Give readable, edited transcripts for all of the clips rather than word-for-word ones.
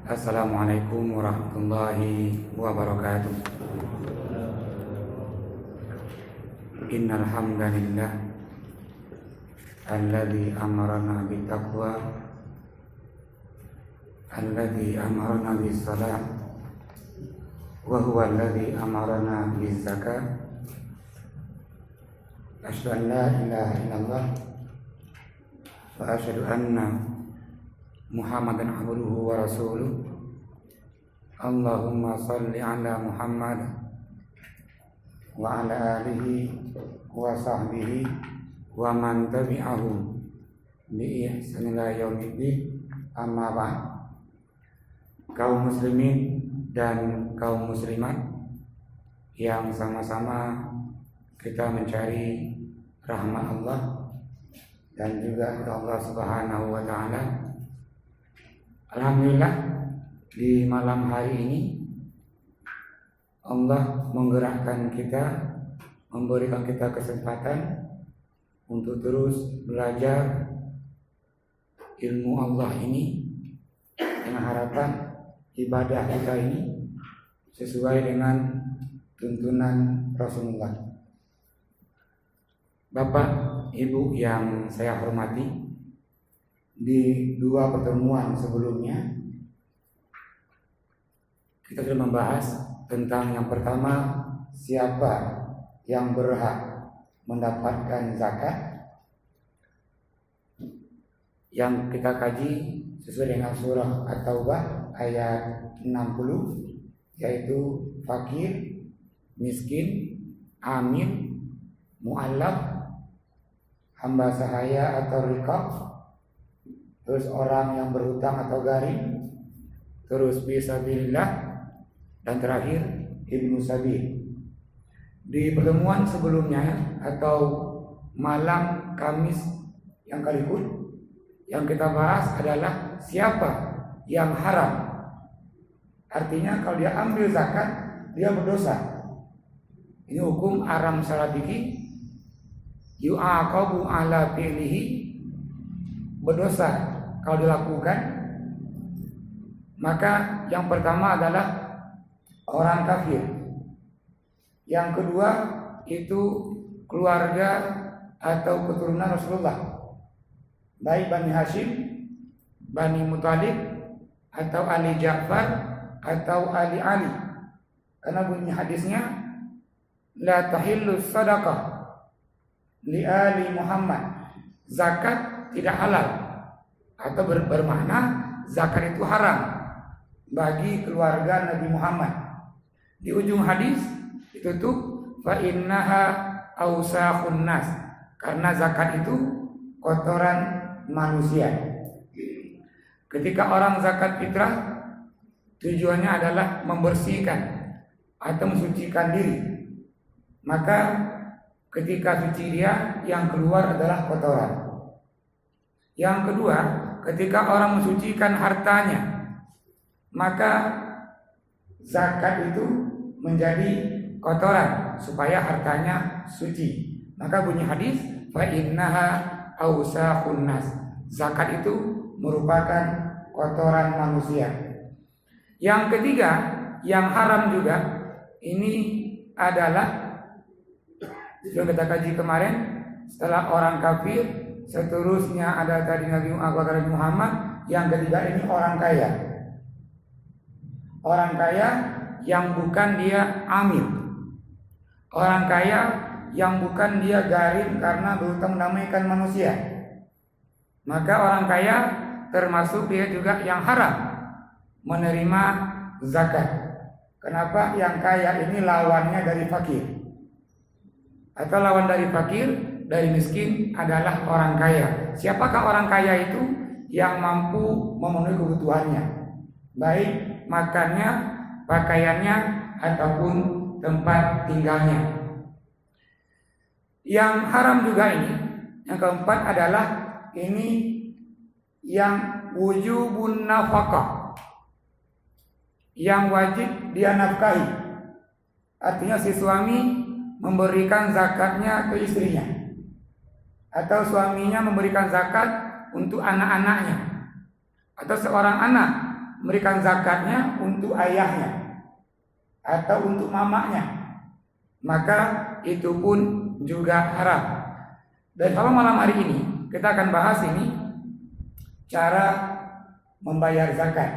Assalamualaikum warahmatullahi wabarakatuh. Innal hamdalillah alladzi amarna bittaqwa alladzi amarna bis-shalah wa huwa alladzi amarna biz-zakah. Asyhadu an la ilaha illallah wa asyhadu anna Muhammadan abduhu wa rasuluh. Allahumma salli ala Muhammad wa ala alihi wa sahbihi wa man tabi'ahu bi ihsan ila yaumiddin. Amma ba'd. Kaum muslimin dan kaum muslimat yang sama-sama kita mencari rahmat Allah dan juga Allah Subhanahu wa taala. Alhamdulillah, di malam hari ini Allah menggerakkan kita, memberikan kita kesempatan untuk terus belajar ilmu Allah ini, dengan harapan ibadah kita ini sesuai dengan tuntunan Rasulullah. Bapak, Ibu yang saya hormati, di dua pertemuan sebelumnya kita sudah membahas tentang yang pertama, siapa yang berhak mendapatkan zakat, yang kita kaji sesuai dengan surah At-Taubah ayat 60, yaitu fakir, miskin, amin, mu'allaf, hamba sahaya atau riqab, terus orang yang berhutang atau garing, terus fisabilillah, dan terakhir ibnu sabil. Di pertemuan sebelumnya atau malam Kamis yang kali-kali yang kita bahas adalah siapa yang haram. Artinya kalau dia ambil zakat dia berdosa. Ini hukum haram salabiki, yu'aqabu ala fi'lihi, berdosa kalau dilakukan. Maka yang pertama adalah orang kafir. Yang kedua itu keluarga atau keturunan Rasulullah, baik Bani Hashim, Bani Muthalib, atau Ali Ja'far, atau Ali. Karena bunyi hadisnya la tahillu sadaqah li ali Muhammad, zakat tidak halal, atau bermakna zakat itu haram bagi keluarga Nabi Muhammad. Di ujung hadis ditutup fa innaha ausakhun nas, karena zakat itu kotoran manusia. Ketika orang zakat fitrah tujuannya adalah membersihkan atau mensucikan diri, maka ketika suci dia yang keluar adalah kotoran. Yang kedua, ketika orang mensucikan hartanya, maka zakat itu menjadi kotoran supaya hartanya suci. Maka bunyi hadis fa innaha ausakhun nas, zakat itu merupakan kotoran manusia. Yang ketiga, yang haram juga ini adalah sudah kita kaji kemarin, setelah orang kafir, seterusnya ada tadi Nabi Muhammad. Yang ketiga ini orang kaya. Orang kaya yang bukan dia amil, orang kaya yang bukan dia garing karena berhutang menamaikan manusia. Maka orang kaya termasuk dia juga yang haram menerima zakat. Kenapa? Yang kaya ini lawannya dari fakir, atau lawan dari fakir, dari miskin adalah orang kaya. Siapakah orang kaya itu? Yang mampu memenuhi kebutuhannya, baik makannya, pakaiannya, ataupun tempat tinggalnya. Yang haram juga ini, yang keempat adalah ini yang wujubun nafkah, yang wajib dia nafkahi. Artinya si suami memberikan zakatnya ke istrinya, atau suaminya memberikan zakat untuk anak-anaknya, atau seorang anak memberikan zakatnya untuk ayahnya atau untuk mamanya, maka itu pun juga haram. Dan kalau malam hari ini kita akan bahas ini cara membayar zakat.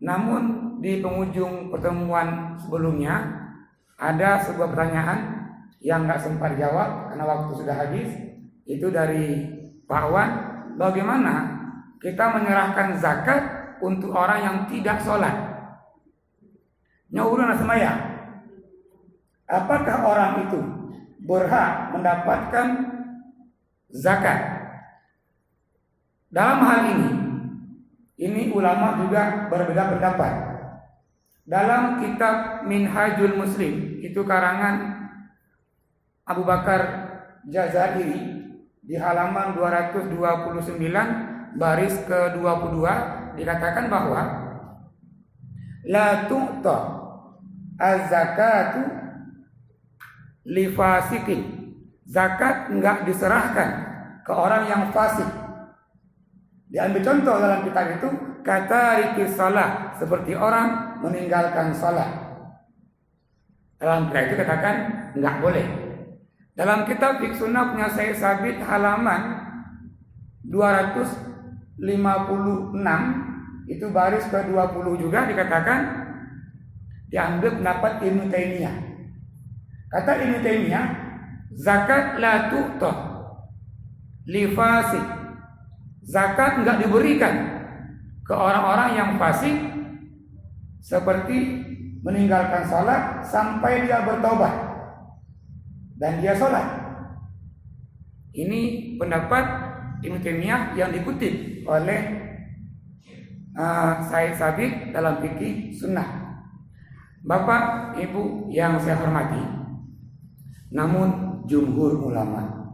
Namun di penghujung pertemuan sebelumnya ada sebuah pertanyaan yang nggak sempat jawab karena waktu sudah habis. Itu dari Pak Wan, bagaimana kita menyerahkan zakat untuk orang yang tidak sholat? Nyuruh semaya. Apakah orang itu berhak mendapatkan zakat? Dalam hal ini ulama juga berbeda pendapat. Dalam kitab Minhajul Muslim, itu karangan Abu Bakar Jazairi, di halaman 229 baris ke-22 dikatakan bahwa la tu'ta az-zakatu li fasikin. Zakat enggak diserahkan ke orang yang fasik. Diambil contoh dalam kitab itu, kata riki salat, seperti orang meninggalkan salat. Dalam kitab itu katakan enggak boleh. Dalam kitab Fiqh Sunnah punya Syekh Sabit halaman 256 itu baris ke-20 juga dikatakan diambil pendapat Ibnu Taimiyah. Kata Ibnu Taimiyah, zakat la tu'ta li fasik. Zakat enggak diberikan ke orang-orang yang fasik seperti meninggalkan salat sampai dia bertobat dan dia sholat. Ini pendapat Ibnu Taimiyah yang dikutip oleh Syekh Sabit dalam fikih sunnah. Bapak, Ibu yang saya hormati, namun jumhur ulama,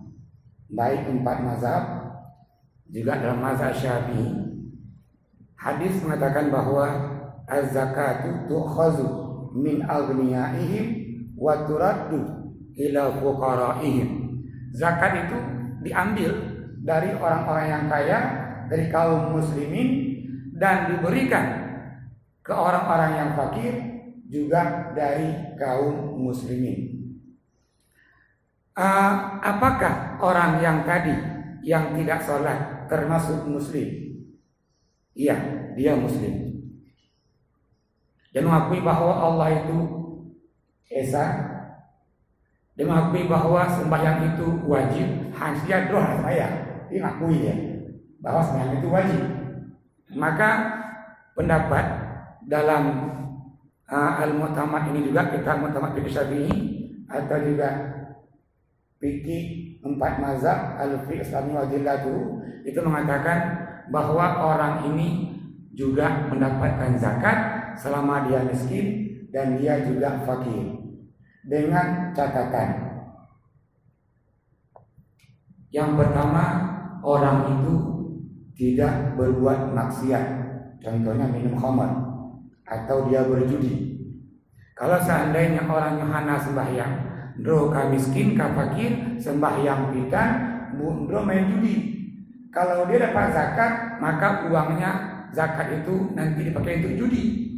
baik 4 mazhab, juga dalam mazhab Syafi'i, hadis mengatakan bahwa az-zakatu tu'khazu min aghniyaihim wa turaddu ila fuqaraihim. Zakat itu diambil dari orang-orang yang kaya, dari kaum muslimin, dan diberikan ke orang-orang yang fakir juga dari kaum muslimin. Apakah orang yang tadi yang tidak sholat termasuk muslim? Iya, dia muslim. Dia mengakui bahwa Allah itu esa. Dia mengakui bahwa sembahyang itu wajib. Hanya doa saya, dia mengakui ya bahwa sembahyang itu wajib. Maka pendapat dalam Al-Mu'tamad ini juga, kita Mu'tamad Fiqh Syafi'i atau juga fikih 4 mazhab al-fiqh Islami wa adillatu, itu mengatakan bahwa orang ini juga mendapatkan zakat selama dia miskin dan dia juga fakir. Dengan catatan, yang pertama, orang itu tidak berbuat maksiat, contohnya minum khamar atau dia berjudi. Kalau seandainya orang Yohana sembahyang, bro miskin, fakir, sembahyang pitan, bro main judi. Kalau dia dapat zakat, maka uangnya zakat itu nanti dipakai untuk judi.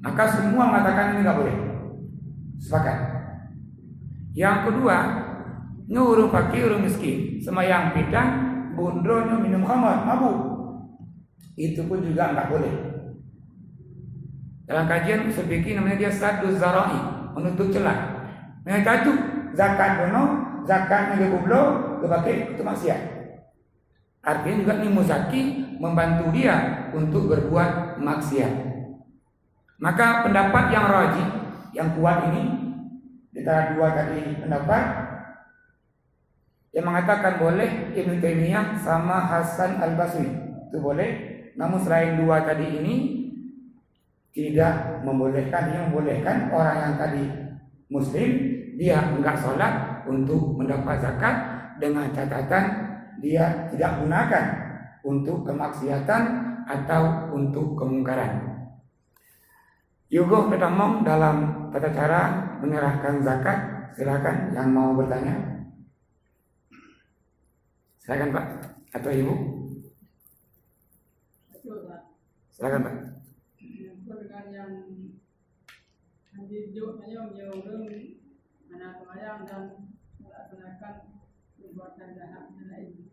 Maka semua mengatakan ini nggak boleh. Sepakat. Yang kedua, nyuruh fakir, miskin, sembahyang pitan, bundronya minum khamar, mabuk. Itu pun juga nggak boleh. Dalam kajian usul fikih namanya dia saddu zara'i, menutup celah. Mereka itu zakat dono, zakatnya dia goblok, dipakai untuk maksiat. Artinya juga ini muzaki membantu dia untuk berbuat maksiat. Maka pendapat yang rajih, yang kuat ini, di antara 2 tadi pendapat, yang mengatakan boleh Ibnu Taimiyah sama Hasan Al-Basri, itu boleh. Namun selain 2 tadi ini tidak membolehkan. Yang membolehkan orang yang tadi muslim, dia enggak sholat untuk mendapat zakat, dengan catatan dia tidak gunakan untuk kemaksiatan atau untuk kemungkaran. Yugo kita ngomong dalam tata cara menyerahkan zakat. Silakan yang mau bertanya. Silakan Pak atau Ibu. Silakan Pak. Dengan yang hidup hanya menyeluruh anak kemayang dan melaksanakan perbuatan jahat yang lain.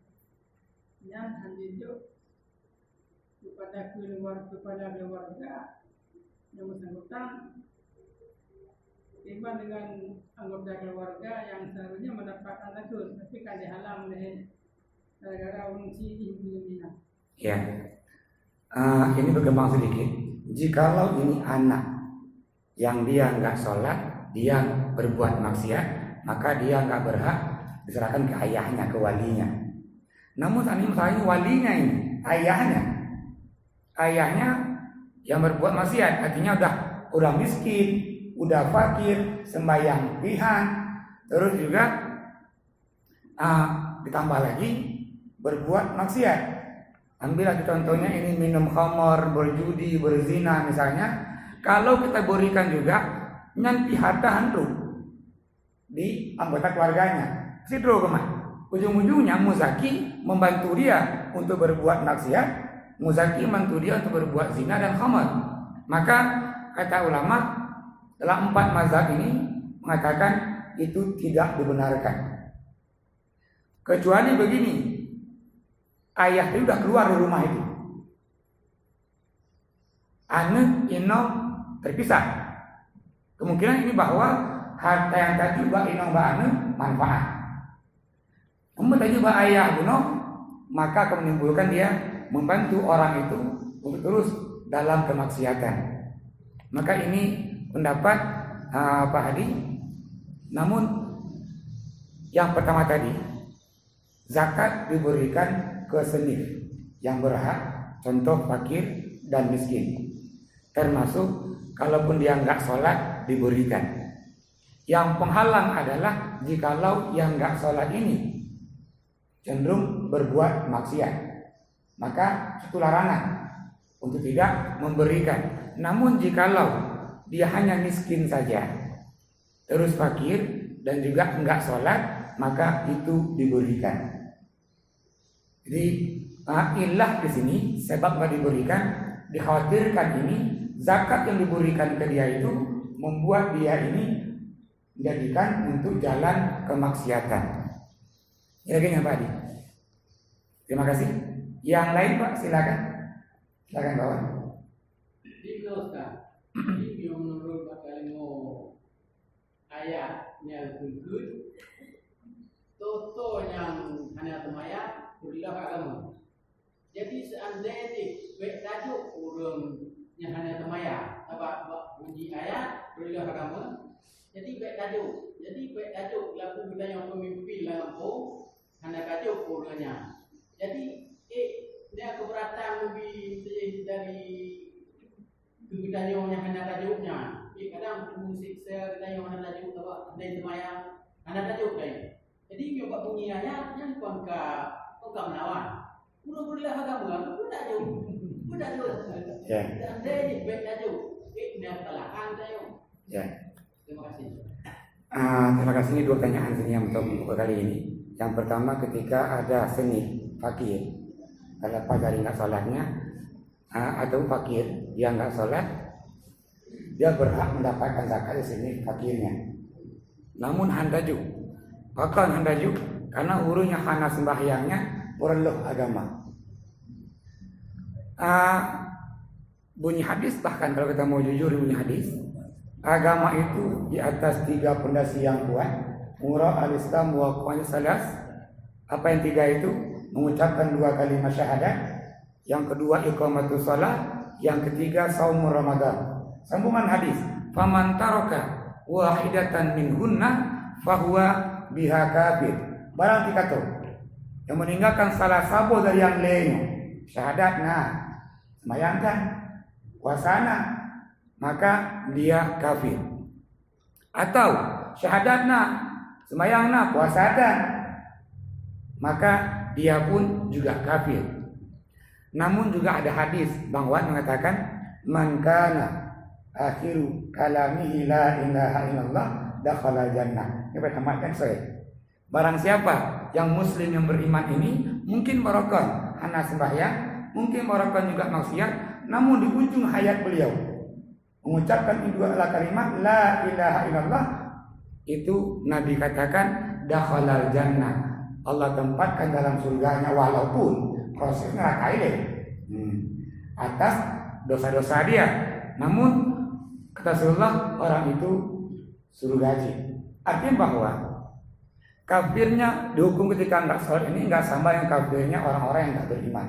Yang hidup kepada keluarga yang bersangkutan timbang dengan anggota keluarga yang seharusnya mendapatkan racun, tapi kan dihalang oleh gara-gara fungsi ibu. Ya, ini berkembang sedikit. Jikalau ini anak yang dia nggak sholat, dia berbuat maksiat, maka dia nggak berhak diserahkan ke ayahnya, ke walinya. Namun saat ini misalnya walinya ini, ayahnya yang berbuat maksiat, artinya udah miskin, udah fakir, sembahyang pihan, terus juga ditambah lagi berbuat maksiat. Ambillah contohnya ini minum khamar, berjudi, berzina misalnya. Kalau kita berikan juga nanti harta hantu di anggota keluarganya, sidro kemana? Ujung-ujungnya muzaki membantu dia untuk berbuat maksiat, muzaki membantu dia untuk berbuat zina dan khamar. Maka kata ulama dalam 4 mazhab ini mengatakan itu tidak dibenarkan. Kecuali begini, ayah itu sudah keluar dari rumah itu, anak inom terpisah. Kemungkinan ini bahwa harta yang tadi mbak inom mbak anak manfaat. Namun tadi mbak ayah bunuh, maka akan menimbulkan dia membantu orang itu untuk terus dalam kemaksiatan. Maka ini pendapat Pak Hadi. Namun yang pertama tadi, zakat diberikan ke senif yang berhak, contoh fakir dan miskin. Termasuk kalaupun dia nggak sholat diberikan. Yang penghalang adalah jikalau yang nggak sholat ini cenderung berbuat maksiat, maka itu larangan untuk tidak memberikan. Namun jikalau dia hanya miskin saja, terus fakir dan juga nggak sholat, maka itu diberikan. Jadi ilah di sini sebab nggak diberikan, dikhawatirkan ini zakat yang diberikan ke dia itu membuat dia ini menjadikan untuk jalan kemaksiatan. Ya gini Pak Adi. Terima kasih. Yang lain Pak silakan. Silakan bawa. Ini menurut Pak Kalimo ayatnya kuncut toto yang hanya temaya berilah agama. Jadi seandainya baik tajuk urang yang hanya temaya apa bunyi ayat berilah agama. Jadi baik tajuk laku kita yang pemimpin dalam hanya tajuk urangnya. Jadi dia keberatan lebih dari kegiatan yang hanya tajuknya. Kadang musik saya kita yang hanya tajuk apa dari temaya hanya tajuk lain. Jadi nyoba bunyi ayat yang kau menawan. Udah berilah agama, udah jauh. Ya. Dan dia baik tajuk. Dia telakan saya. Ya. Terima kasih. Terima kasih. Ini 2 pertanyaan sini yang untuk kali ini. Yang pertama, ketika ada seni fakir, terlepas dari nggak sholatnya, atau fakir dia nggak sholat, dia berhak mendapatkan zakat di sini fakirnya. Namun handaju, bakal handaju karena hurufnya hana sembahyangnya perlu agama. Bunyi hadis, bahkan kalau kita mau jujur bunyi hadis, agama itu di atas 3 pondasi yang kuat. Murah al-Islam wa qawanya salas. Apa yang 3 itu? Mengucapkan 2 kalimat syahadat, yang kedua iqamatus shalah, yang ketiga saum Ramadan. Sambungan hadis, faman taraka wahidatan minhunna fahuwa biha kafir. Barang dikata yang meninggalkan salah satu dari yang lain, syahadat sembayangkan, puasana, maka dia kafir. Atau syahadat sembayang puasana, maka dia pun juga kafir. Namun juga ada hadis Bang Wan mengatakan man kana akhiru kalamihi la ilaha illallah dakhala jannah. Ini bertamatkan saya. Barang siapa yang muslim yang beriman ini mungkin merokok hana sembahyang, mungkin merokok juga maksiat, namun di ujung hayat beliau mengucapkan dua kalimat la ilaha illallah, itu Nabi katakan dakhalal jannah, Allah tempatkan dalam surganya walaupun proses neraka ini atas dosa-dosa dia, namun kata Rasulullah orang itu surgaji. Artinya bahwa kafirnya dihukum ketika enggak sholat ini enggak sama yang kafirnya orang-orang yang enggak beriman.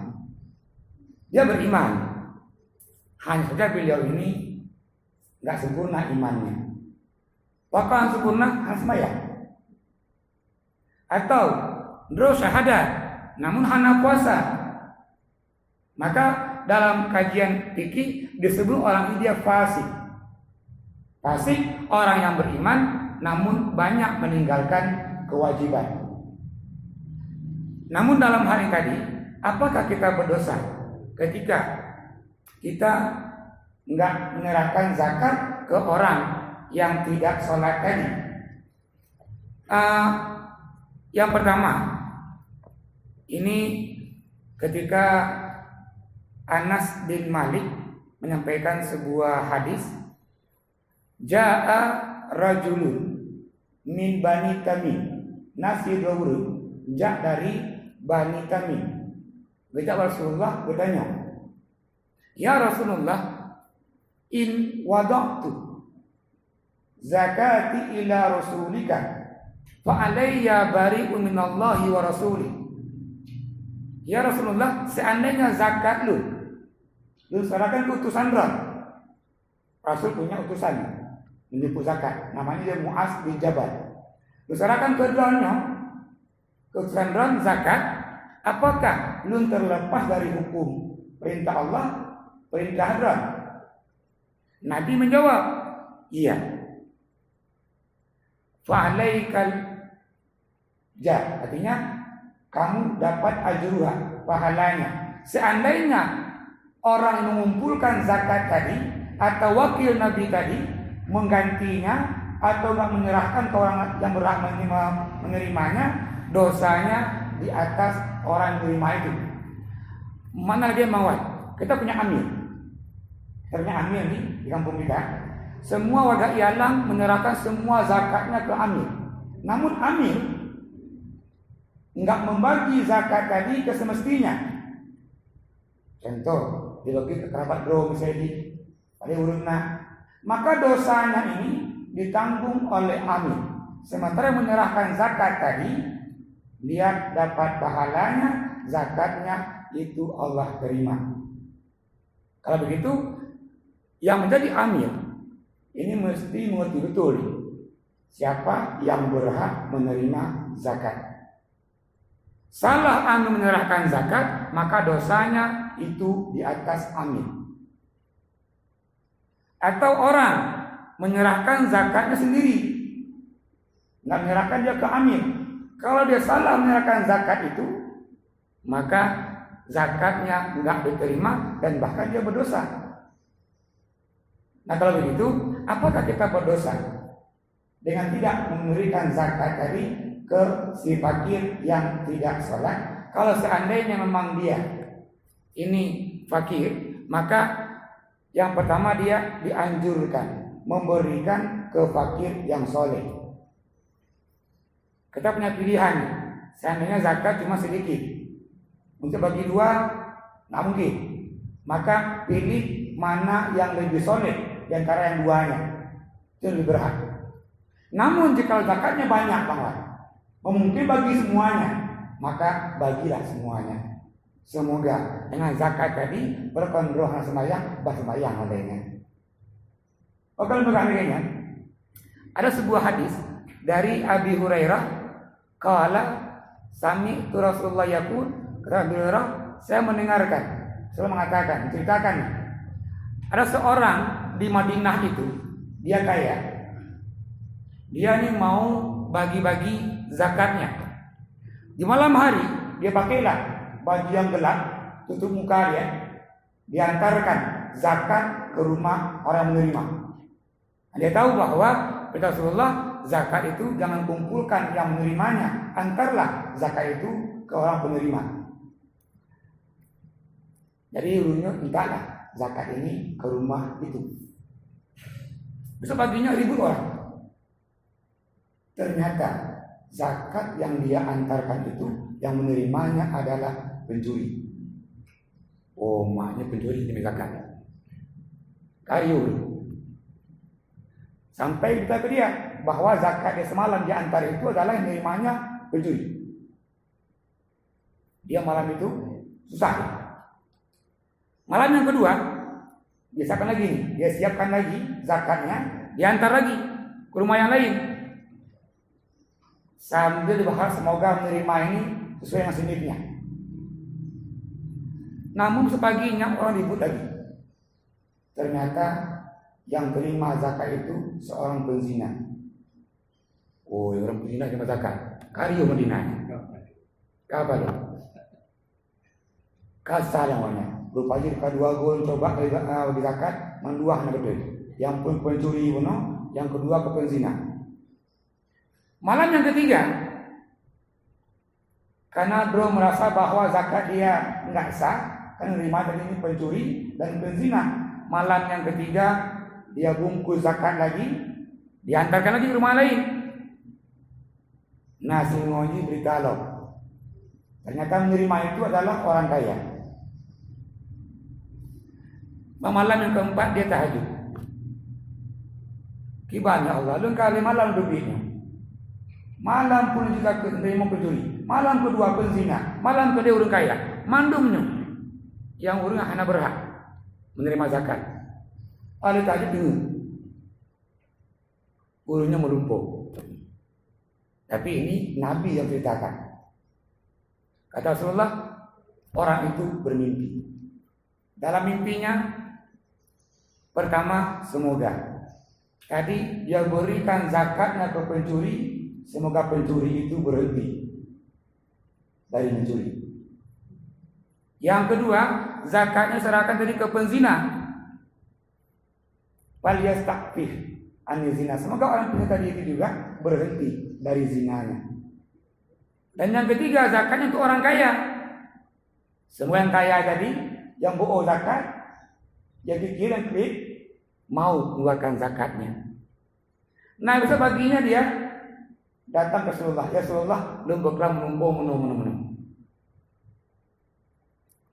Dia beriman, hanya saja beliau ini enggak sempurna imannya. Bahkan sempurna hanya sembahyang. Atau beliau syahadat, namun hanya puasa. Maka dalam kajian fikih disebut orang ini dia fasik. Fasik orang yang beriman namun banyak meninggalkan kewajiban. Namun dalam hal ini tadi, apakah kita berdosa ketika kita enggak menyerahkan zakat ke orang yang tidak sholat tadi? Yang pertama, ini ketika Anas bin Malik menyampaikan sebuah hadis, Ja'a rajulun min Bani Tamim, nasi dawur, jak dari Bani Tamim. Ketika Rasulullah bertanya, ya Rasulullah, in wada'tu zakati ila rasulika fa alayya bari'un minallahi wa rasuli. Ya Rasulullah, seandainya zakat lu serahkan ke utusan Rasul punya utusan menipu zakat, namanya dia Mu'az bin Jabal. Lu serahkan ke dronnya, ke utusan dron zakat, apakah lu terlepas dari hukum perintah Allah, perintah dron? Nabi menjawab, iya. Fa'alaikal jah, artinya kamu dapat ajruha, pahalanya. Seandainya orang mengumpulkan zakat tadi atau wakil Nabi tadi menggantinya atau nggak menyerahkan ke orang yang berhak menerimanya, dosanya di atas orang yang menerima itu. Mana dia mawat? Kita punya amir. Ternyata amir nih di kampung kita. Semua warga Ialang menyerahkan semua zakatnya ke amir. Namun amir nggak membagi zakat tadi ke semestinya. Contoh, dibagi ke kerabat bro misalnya di pada urutna, maka dosanya ini ditanggung oleh amir. Sementara menyerahkan zakat tadi, dia dapat pahalanya, zakatnya itu Allah terima. Kalau begitu, yang menjadi amir ini mesti mengerti betul siapa yang berhak menerima zakat. Salah amir menyerahkan zakat, maka dosanya itu di atas amir. Atau orang menyerahkan zakatnya sendiri, nggak menyerahkan dia ke amir. Kalau dia salah menyerahkan zakat itu, maka zakatnya nggak diterima dan bahkan dia berdosa. Nah kalau begitu, apakah kita berdosa dengan tidak memberikan zakat tadi ke si fakir yang tidak sholat? Kalau seandainya memang dia ini fakir, maka yang pertama dia dianjurkan memberikan ke fakir yang soleh. Kita punya pilihan, seandainya zakat cuma sedikit, untuk bagi dua, nggak mungkin. Maka pilih mana yang lebih soleh di antara yang duanya, itu lebih berhak. Namun jika zakatnya banyak banget, mungkin bagi semuanya, maka bagilah semuanya. Semoga dengan zakat tadi berkondrohan sembahyang, bersembahyang olehnya. Kalau begini, ada sebuah hadis dari Abi Hurairah, kala sami tu Rasulullah yaqul, kata Abi Hurairah, saya mendengarkan, saya mengatakan, menceritakan, ada seorang di Madinah itu, dia kaya, dia ini mau bagi-bagi zakatnya. Di malam hari dia pakailah baju yang gelap, tutup muka dia, diantarkan zakat ke rumah orang menerima. Dia tahu bahwa kata Rasulullah, zakat itu jangan kumpulkan yang menerimanya, antarlah zakat itu ke orang penerima. Jadi entahlah zakat ini ke rumah itu. Besok paginya ribut orang. Ternyata zakat yang dia antarkan itu yang menerimanya adalah pencuri. Oh, maknya pencuri ini zakat. Kayu. Sampai kita ke dia bahwa zakat dia semalam dia antar itu adalah yang menerimanya pencuri. Dia malam itu susah. Malam yang kedua, dia siapkan lagi nih. Dia siapkan lagi zakatnya, diantar lagi ke rumah yang lain. Sambil dibahas semoga menerima ini sesuai dengan sendirinya. Namun sepaginya orang ribut lagi. Ternyata yang terima zakat itu seorang penzina. Oh, orang penzina terima zakat. Karyo Madinahnya. Apa dia? Kasar namanya. Rupanya kedua gue coba di zakat menduah nak betul. Yang pun pencuri bunuh, yang kedua ke penzina. Malam yang ketiga, karena bro merasa bahwa zakat dia enggak sah, kan menerima tadi ini pencuri dan penzina. Malam yang ketiga dia bungkus zakat lagi, diantarkan lagi ke rumah lain. Nasi ngoji beritahu, ternyata menerima itu adalah orang kaya. Malam yang keempat dia tahajud. Kibanya Allah, lengkali malam duitnya. Malam pun juga menerima pencuri. Malam kedua penzina. Malam kedua orang kaya. Mandumnya yang orang hanya berhak menerima zakat. Oleh tahajud dengar. Urunya melumpuh. Tapi ini Nabi yang ceritakan. Kata Rasulullah, orang itu bermimpi. Dalam mimpinya, pertama, semoga tadi dia berikan zakatnya ke pencuri, semoga pencuri itu berhenti dari mencuri. Yang kedua, zakatnya serahkan tadi ke penzina. Falyastaqfih an zina. Semoga orang penzina tadi itu juga berhenti dari zinanya. Dan yang ketiga, zakatnya untuk orang kaya. Semua yang kaya tadi, yang bohong zakat, dia pikir dan klik mau mengeluarkan zakatnya. Nah, besok paginya dia datang ke Rasulullah. Ya Rasulullah, belum berkelam menunggu.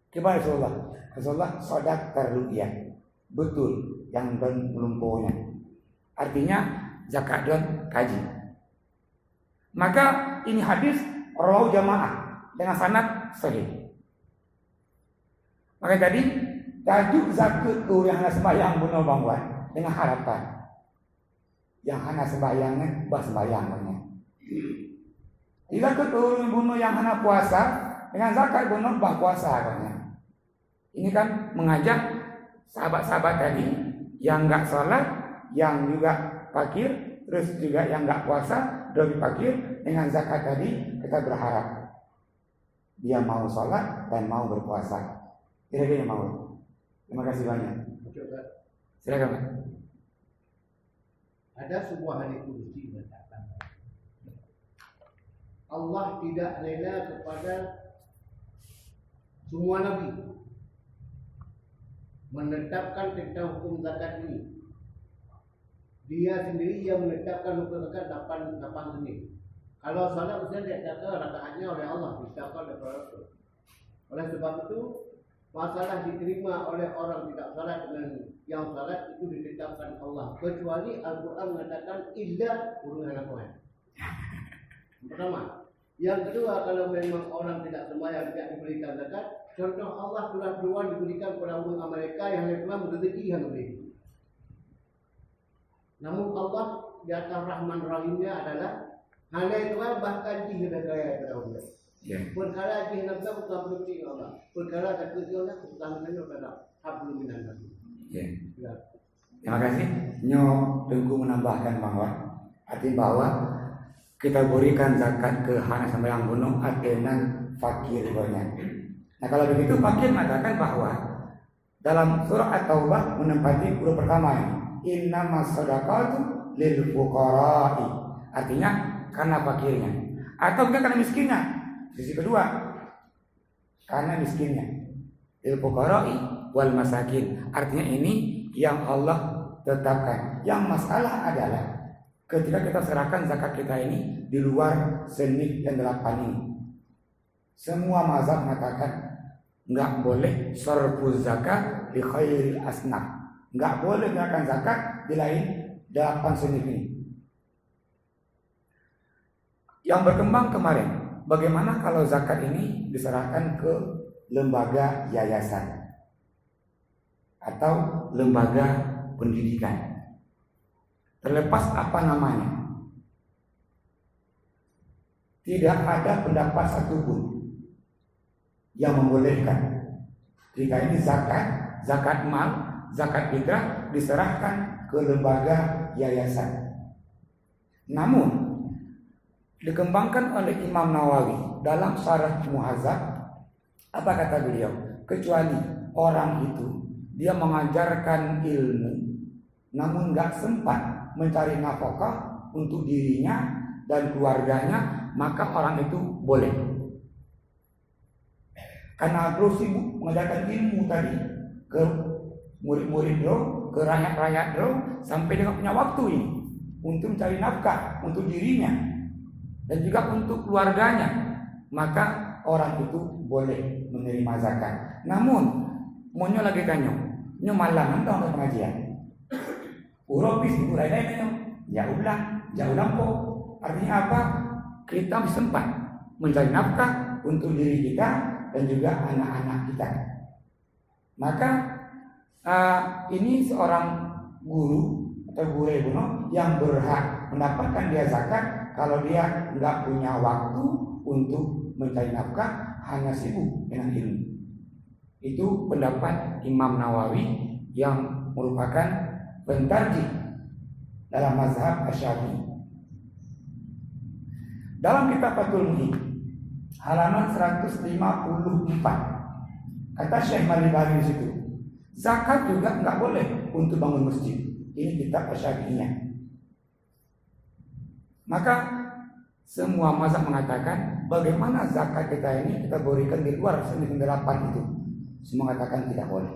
Gimana Rasulullah? Rasulullah sodak terru'yah. Betul yang melumpuhnya. Artinya zakat dan kaji. Maka ini hadis rawahu jamaah dengan sanad sahih. Maka tadi tajuk zakat itu yang hanya sembahyang bunuh bangwan dengan harapan yang hanya sembahyangnya bah sembahyangnya. Zakat itu bunuh yang hanya puasa dengan zakat bunuh bah puasa katanya. Ini kan mengajak sahabat-sahabat tadi yang enggak sholat, yang juga fakir, terus juga yang enggak puasa, dan fakir dengan zakat tadi kita berharap dia mau sholat dan mau berpuasa. Kira-kira mau. Terima kasih banyak. Silakan Pak. Ada sebuah hadis qudsi mengatakan Allah tidak rela kepada semua nabi menetapkan tentang hukum zakat ini. Dia sendiri yang menetapkan hukum zakat 8 sendiri. Kalau salat misalnya dia kata rakaatnya oleh Allah, ditetapkan oleh Rasul. Oleh sebab itu masalah diterima oleh orang tidak salat dengan yang salat itu ditetapkan Allah. Kecuali Al-Quran mengatakan illa urunan Tuhan. Pertama. Yang kedua, kalau memang orang tidak sembahyang tidak diberikan zakat, contoh Allah keluar diberikan kepada orang Amerika yang telah rezeki yang lebih. Namun Allah di atas Rahman Rahimnya adalah hanya Tuhan bahkan jih negara terhadap. Perkara jih negara bukan berarti Allah. Perkara takut Allah bukan adalah hablum minan nas. Ya. Terima kasih. Nyo Tengku menambahkan bahwa arti bahwa kita berikan zakat ke hana sembahyang bunuh atenan fakir banyak. Nah kalau begitu fakir mengatakan bahwa dalam surah At-Taubah menempati huruf pertama ini innamas shadaqatu lil fuqara'i. Artinya karena fakirnya atau bukan karena miskinnya. Sisi kedua karena miskinnya lil fuqara'i wal masakin. Artinya ini yang Allah tetapkan. Yang masalah adalah ketika kita serahkan zakat kita ini di luar senif yang 8 ini. Semua mazhab mengatakan nggak boleh sorfuz zakat di khairil asnaf. Nggak boleh menggunakan zakat di lain 8 senif ini. Yang berkembang kemarin, bagaimana kalau zakat ini diserahkan ke lembaga yayasan atau lembaga pendidikan? Terlepas apa namanya, tidak ada pendapat satupun yang membolehkan jika ini zakat mal, zakat fitrah diserahkan ke lembaga yayasan. Namun dikembangkan oleh Imam Nawawi dalam Syarah Muhadzab, apa kata beliau? Kecuali orang itu dia mengajarkan ilmu namun nggak sempat mencari nafkah untuk dirinya dan keluarganya, maka orang itu boleh. Karena beliau sibuk mengajarkan ilmu tadi ke murid-murid beliau, ke rakyat-rakyat beliau, sampai dia nggak punya waktu ini untuk mencari nafkah untuk dirinya dan juga untuk keluarganya, maka orang itu boleh menerima zakat. Namun, monyo lagi kanyo, nyo malam nang untuk pengajian. Urobis ibu lain-lain ya ulang po. Artinya apa? Kita sempat mencari nafkah untuk diri kita dan juga anak-anak kita. Maka ini seorang guru atau guru yang berhak mendapatkan dia zakat kalau dia nggak punya waktu untuk mencari nafkah, hanya sibuk dengan ilmu. Itu pendapat Imam Nawawi yang merupakan pentarjih dalam mazhab Asy-Syafi'i. Dalam kitab Fathul Muhyi halaman 154 kata Syekh Malibari di situ, zakat juga nggak boleh untuk bangun masjid. Ini kitab Asy-Syafi'iyah. Maka semua mazhab mengatakan bagaimana zakat kita ini kita berikan di luar senif 8 itu. Semua mengatakan tidak boleh.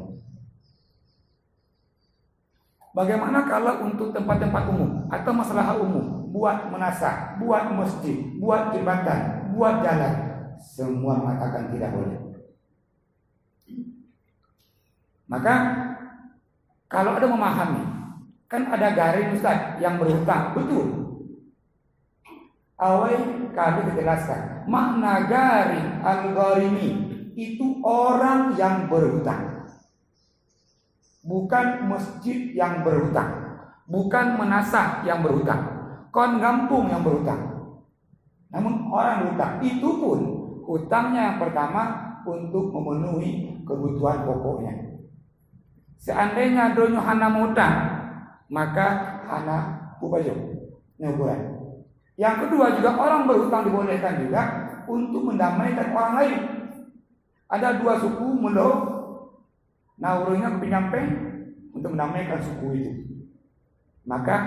Bagaimana kalau untuk tempat-tempat umum atau masalah umum, buat menasah, buat masjid, buat jembatan, buat jalan, semua mengatakan tidak boleh. Maka kalau ada memahami, kan ada garing Ustaz yang berhutang, betul. Awal kali dijelaskan makna garing al-gharimi itu orang yang berhutang. Bukan masjid yang berhutang, bukan menasah yang berhutang, kon kampung yang berhutang. Namun orang berhutang itu pun hutangnya yang pertama untuk memenuhi kebutuhan pokoknya. Seandainya donyo hana hutang, maka hana upayo nyukuran. Yang kedua juga orang berhutang dibolehkan juga untuk mendamaikan orang lain. Ada 2 suku Melo, naurunnya penyamping untuk mendamaikan suku itu. Maka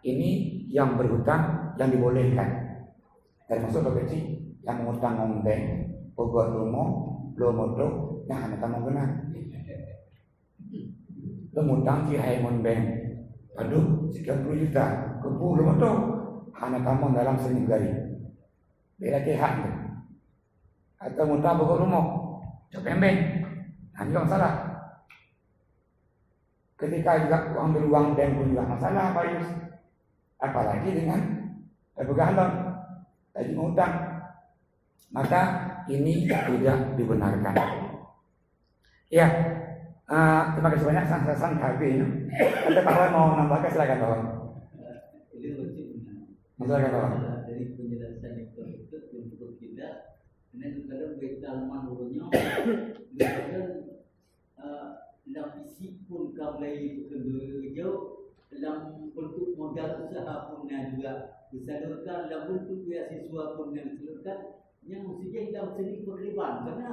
ini yang berhutang yang dibolehkan. Termasuk kecil yang mengutang ngombe, pogor lomo, lomodo, yang hanya kamu kenal. Lo mutang si Haimon Bank, aduh 30 juta, kebu lomodo, hanya kamu dalam seminggu hari. Bela kehat tu. Atau mutang pogor lomo, coba embeng, hanya masalah. Ketika juga ambil uang bank pun juga masalah, Pak Yus. Apalagi dengan bergalon tadi ngutang, maka ini tidak dibenarkan. Ya, terima kasih banyak sang KB. Ada kawan mau nambahkan, silakan kawan. Silakan kawan. Dari penjelasan itu untuk kita, kadang-kadang kita manunya, kadang lapisi pun kablai jauh dalam bentuk modal usaha pun juga disalurkan, dalam bentuk beasiswa pun yang disalurkan, yang mestinya dalam seni penerimaan karena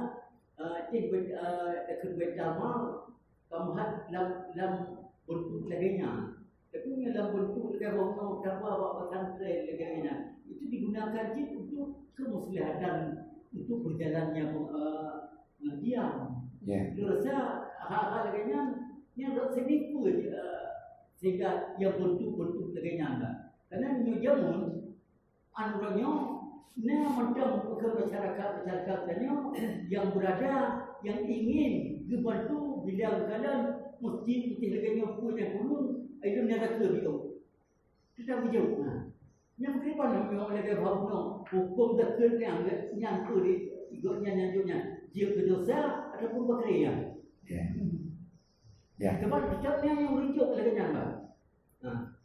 kerjasama kamuhat dalam bentuk lainnya, tapi dalam bentuk kalau bawa pesantren lainnya itu digunakan untuk kemaslahatan untuk berjalannya pengajian. Ya. Rasa hal-hal yang tak senipu sehingga yang bentuk-bentuk laganya. Karena nyo jamun anuranyo na macam masyarakat tanya yang berada yang ingin dibantu bila kalian masjid itu laganya punya gunung itu ada kelebih. Kita bijak. Yang kiripan yang lagi bahawa hukum dekat yang nyangkut di igotnya nyanjunya dia berdosa ataupun berkerian. Ya. Sebab kitabnya yang rujuk lagi nyangka.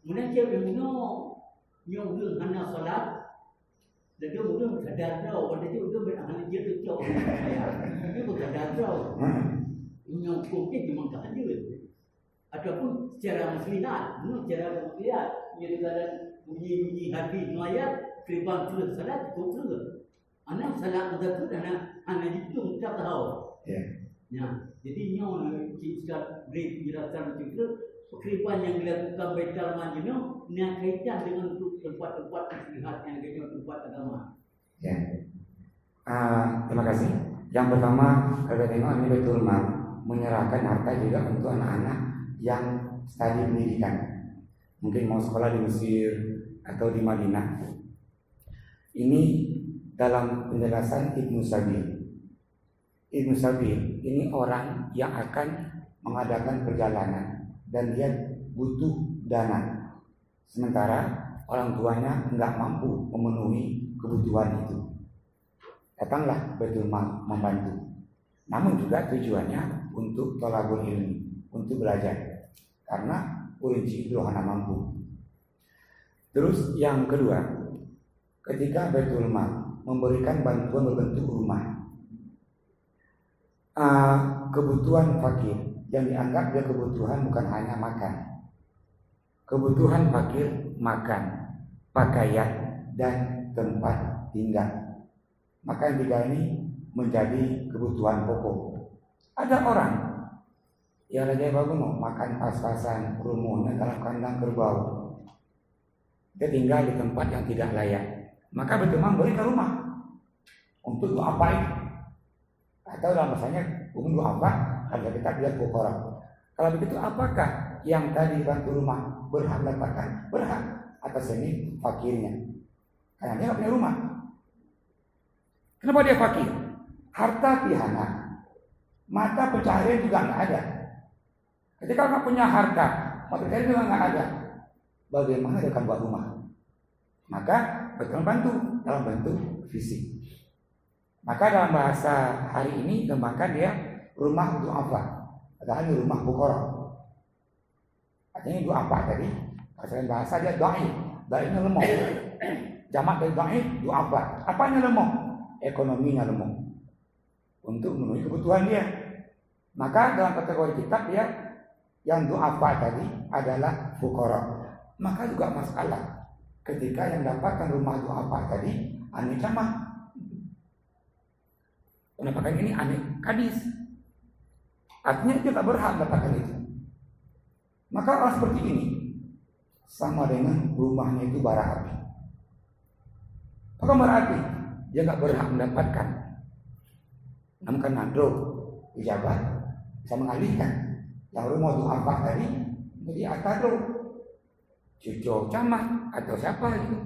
Kemudian dia berminum yang belum hanya salat. Dan dia belum sadar tahu, pada dia belum berhenti dia tu jauh. Dia belum sadar tahu. Yang hukum dia memang tak ada. Ataupun secara muslimat, secara muslimat, ia dalam bunyi hadis ayat keriban terus salat terus. Anak salat betul anak itu tak tahu. Ya. Jadi nyo jika beri penjelasan itu keriban yang dilakukan Baitul Majid ni kaitan dengan tempat-tempat istirahat yang kita tempat agama. Ya. Terima kasih. Yang pertama, kalau tengok ini Baitul Mal menyerahkan harta juga untuk anak-anak yang studi pendidikan. Mungkin mau sekolah di Mesir atau di Madinah. Ini dalam penjelasan Ibnu Sabil. Ibnu Sabil ini orang yang akan mengadakan perjalanan dan dia butuh dana. Sementara orang tuanya enggak mampu memenuhi kebutuhan itu. Datanglah Baitul Mal membantu. Namun juga tujuannya untuk thalabul ilmi, untuk belajar. Karena urinci itu hanya mampu. Terus yang kedua, ketika Baitul Mal memberikan bantuan berbentuk rumah, kebutuhan fakir yang dianggap dia kebutuhan bukan hanya makan. Kebutuhan fakir makan, pakaian, dan tempat tinggal. Maka yang tiga ini menjadi kebutuhan pokok. Ada orang yang lagi bagus makan pas-pasan, rumahnya dalam kandang kerbau. Dia tinggal di tempat yang tidak layak. Maka Baitul Mal berikan rumah untuk doa apa ini? Atau dalam bahasanya umum doa apa? Kalau kita lihat orang. Kalau begitu apakah yang tadi bantu rumah berhak mendapatkan? Berhak atas ini fakirnya. Karena dia tidak punya rumah. Kenapa dia fakir? Harta pihana, mata pencaharian juga nggak ada. Ketika nggak punya harta, mata pencaharian juga nggak ada. Bagaimana dia akan buat rumah? Maka betul bantu dalam bentuk fisik. Maka dalam bahasa hari ini dikembangkan dia rumah untuk apa? Padahal ini rumah bukoro. Artinya itu apa tadi? Kalau bahasa dia doi. Doinya lemah. Jamak dari doi itu apa? Apanya lemah? Ekonominya lemah. Untuk memenuhi kebutuhan dia. Maka dalam kategori kitab dia yang du'afa tadi adalah bukoro. Maka juga masalah ketika yang dapatkan rumah du'afa tadi aneh camah. Mendapatkan ini aneh kadis. Artinya dia tak berhak mendapatkan itu. Maka orang seperti ini sama dengan rumahnya itu bara api. Maka bara api dia tak berhak mendapatkan. Namun karena pejabat bisa mengalihkan yang rumah itu apa tadi jadi atado, cucu camat atau siapa itu.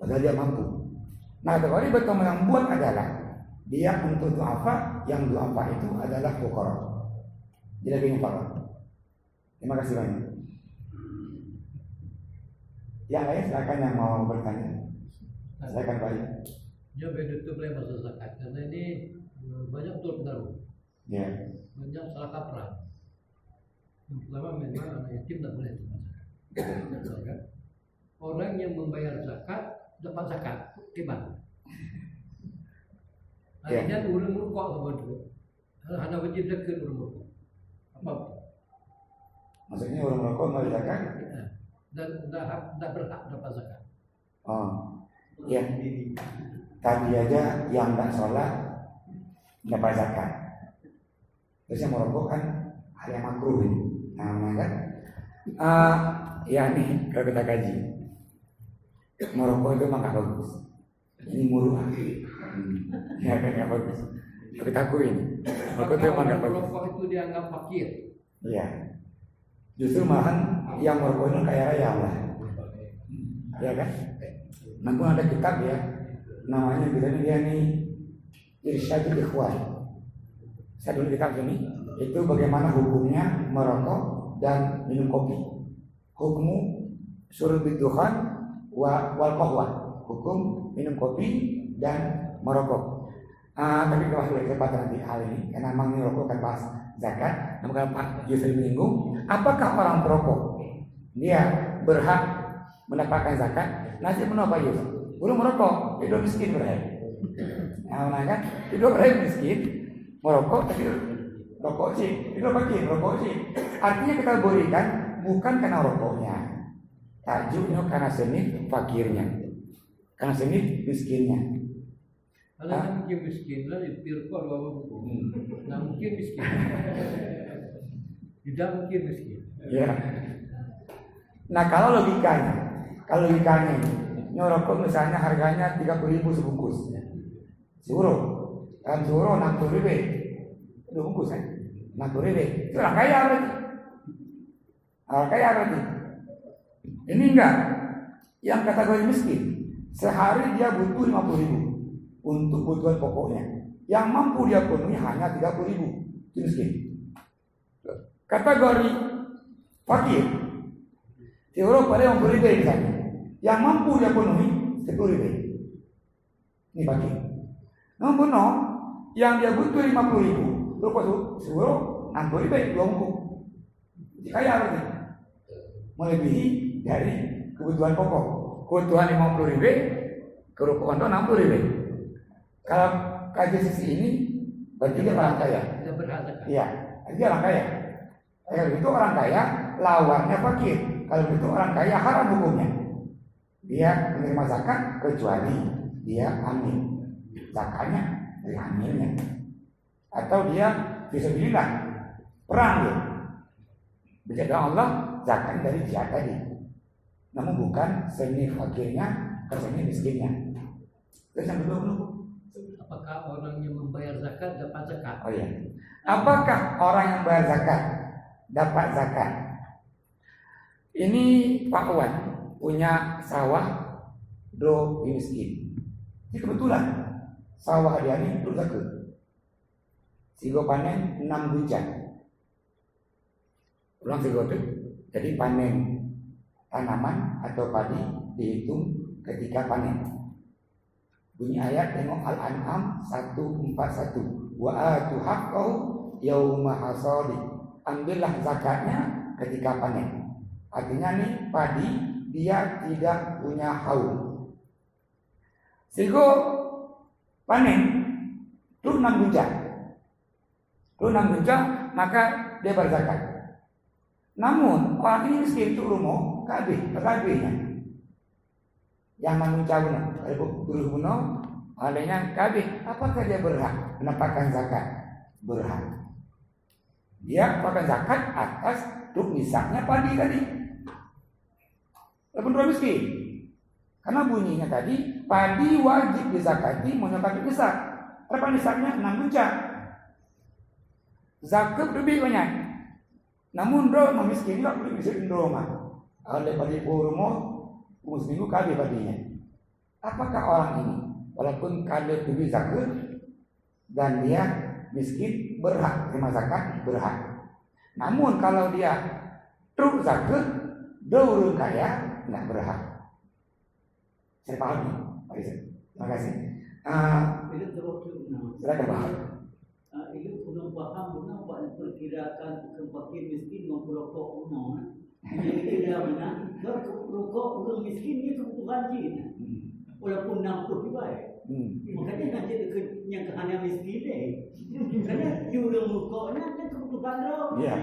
Padahal dia mampu. Nah, kategori betul yang buat adalah dia untuk du'afa, yang du'afa itu adalah fuqara. Jadi begini Pak. Terima kasih banyak. Yang lain silakan yang mau bertanya. Silakan Pak. Dia betul boleh masuk zakat karena ini banyak betul pengaruh. Ya. Banyak salah kaprah. Yang pertama memang anak yatim tak boleh zakat. Orang yang membayar zakat dapat zakat tiba. Artinya urang merokok sama dulu. Hanya wajib zakat urang merokok. Apa? Maksudnya orang merokok nggak zakat? Dan tidak berhak dapat zakat. Oh, ya. Tadi aja yang tak sholat dapat zakat. Terus yang merokok kan hal yang makruh ini. Nah, kan? Ya nih kalau kita kaji. Merokok itu memang gak bagus. Ini murah. Ya kan gak bagus. Kita akui ini. Rokok itu emang nggak bagus. Rokok itu dianggap fakir. Iya. Justru malahan yang merokok itu kaya raya lah. Ya kan? Namun ada kitab ya, namanya bilangnya dia nih Irsyadul Ikhwan. Saya dulu kitab ini, itu bagaimana hukumnya merokok dan minum kopi. Hukum syurbid dukhan wal qahwa. Hukum minum kopi dan merokok. Tapi kalau sudah kesempatan nanti hal ini, karena memang ini rokok kan bahas zakat. Namun kalau Pak Yusri menyinggung, apakah orang perokok dia berhak mendapatkan zakat? Nanti menurut Pak Yusri, belum merokok, hidup miskin berhak. Nah kan, hidup berhak miskin, merokok tapi rokok sih, hidup fakir, rokok sih. Artinya kita berikan bukan karena rokoknya, tajuknya karena seni fakirnya, karena seni miskinnya. Kalau mungkin miskin lah dipirkor bawa buku. Nah mungkin miskin. Tidak mungkin miskin. Ya. Nah kalau logikanya ini rokok misalnya harganya 30.000 sebungkus. Suruh 60.000 bungkus kan? 60.000 itu orang kaya berarti. Orang kaya berarti. Ini enggak. Yang kategori miskin sehari dia butuh 50.000 untuk kebutuhan pokoknya. Yang mampu dia penuhi hanya 30.000. Itu miskin. Kategori fakir Euro pada 50.000 misalnya. Yang mampu dia penuhi 10.000. Ini fakir. Namun yang dia butuh 50.000, lupa suruh 60.000 dua buku. Kaya berarti melebihi dari kebutuhan pokok. Kebutuhan 50.000, kerukuan itu 60.000. Kalau kaji sisi ini berarti dia orang kaya. Tidak berhak zakat. Iya, dia orang kaya. Kalau itu orang kaya, lawannya fakir. Kalau itu orang kaya haram hukumnya. Dia menerima zakat kecuali dia amil. Zakatnya dari amilnya. Atau dia bisa bilang perang dia. Berjaya Allah zakat dari jihad tadi. Namun bukan seni fakirnya, seni miskinnya. Terus yang kedua Apakah orang yang membayar zakat dapat zakat? oh iya. Apakah orang yang bayar zakat dapat zakat? Ini Pak Wan punya sawah do miskin. Ini kebetulan sawah dia ini itu zakat. Sigo panen 6 bujan. Ulang sigo itu. Jadi panen tanaman atau padi dihitung ketika panen. Bunyi ayat tengok Al-An'am 141. Wa atu haqqahu yauma hasadi. Ambillah zakatnya ketika panen. Artinya nih padi dia tidak punya haul. Sigo panen itu 6 bujan. Itu 6 bujan maka dia berzakat. Namun orang ini miskin itu rumah kabeh. Yang mengucapkan guru kuno adanya kabeh, apakah dia berhak mendapatkan zakat? Berhak. Dia mendapatkan zakat atas truk nisabnya padi tadi. Walaupun orang miskin. Karena bunyinya tadi padi wajib dizakati menyebabkan nisab. Berapa nisabnya? 6 bujan. Zakat lebih banyak. Namun orang miskin tidak boleh bisa rumah. Oleh padi rumah seminggu kali padinya. Apakah orang ini walaupun kali lebih zakat dan dia miskin berhak terima zakat berhak. Namun kalau dia truk zakat dorong kaya tidak berhak. Saya paham nih, Pak Isa. Terima kasih. Itu terus Silakan Pak. Itu belum paham kenapa perkirakan fakir miskin memperokok umum. Jadi dia benar, rokok orang miskin itu kebutuhan jin. Walaupun 60 dibayar. Makanya nanti yang hanya miskin deh. Karena jurang rokoknya kan kebutuhan roh. Iya.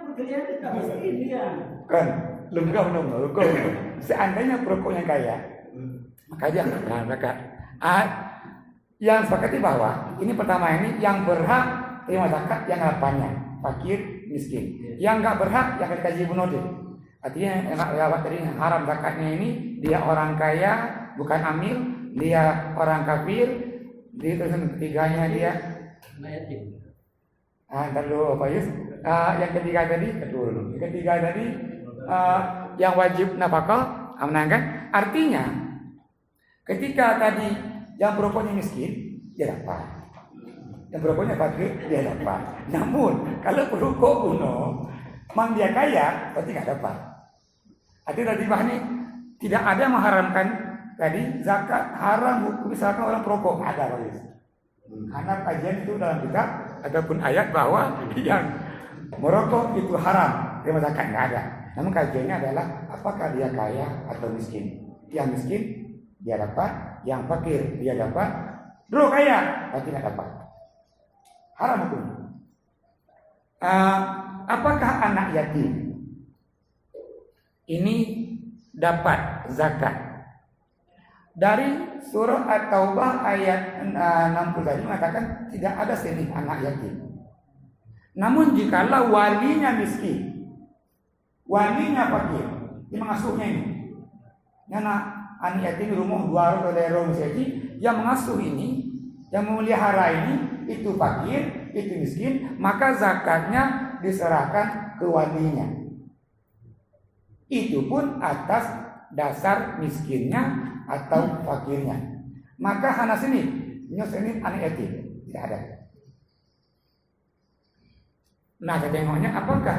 Pekerjaan kita miskin dia. Kan, lengkap lengkap. Seandainya perokoknya kaya, maka dia nggak zakat. Yang sepakati bahwa ini pertama ini yang berhak terima zakat yang harapannya fakir miskin. Yang nggak berhak yang dikaji bunode. Artinya lewat tadi haram zakatnya ini dia orang kaya bukan amil, dia orang kafir, di terus yang ketiganya dia Anak yatim. ntar dulu Pak Yus. Yang ketiga tadi yang wajib nafkah menangkan. Artinya ketika tadi yang perokoknya miskin dia dapat, yang perokoknya fakir dia dapat. Namun kalau perokok kuno mang dia kaya berarti nggak dapat. Artinya tadi bahannya tidak ada mengharamkan tadi zakat haram hukum misalkan orang perokok nggak ada Pak Yus. Karena kajian itu dalam kitab ataupun ayat bahwa yang merokok itu haram, terima zakat nggak ada. Namun kajiannya adalah apakah dia kaya atau miskin. Yang miskin dia dapat, yang fakir dia dapat. Bro kaya, tapi tidak dapat. Haram hukumnya. Apakah anak yatim ini dapat zakat? Dari surah At-Taubah ayat 60 tadi mengatakan tidak ada senih anak yatim. Namun jikalau walinya miskin, walinya fakir, yang mengasuhnya ini, anak yatim rumah dua orang jadi yang mengasuh ini, yang memelihara ini, itu fakir, itu miskin, maka zakatnya diserahkan ke walinya. Itu pun atas dasar miskinnya atau fakirnya. Maka hana sini nyusunin anak yatim tidak ada. Nah tengoknya apakah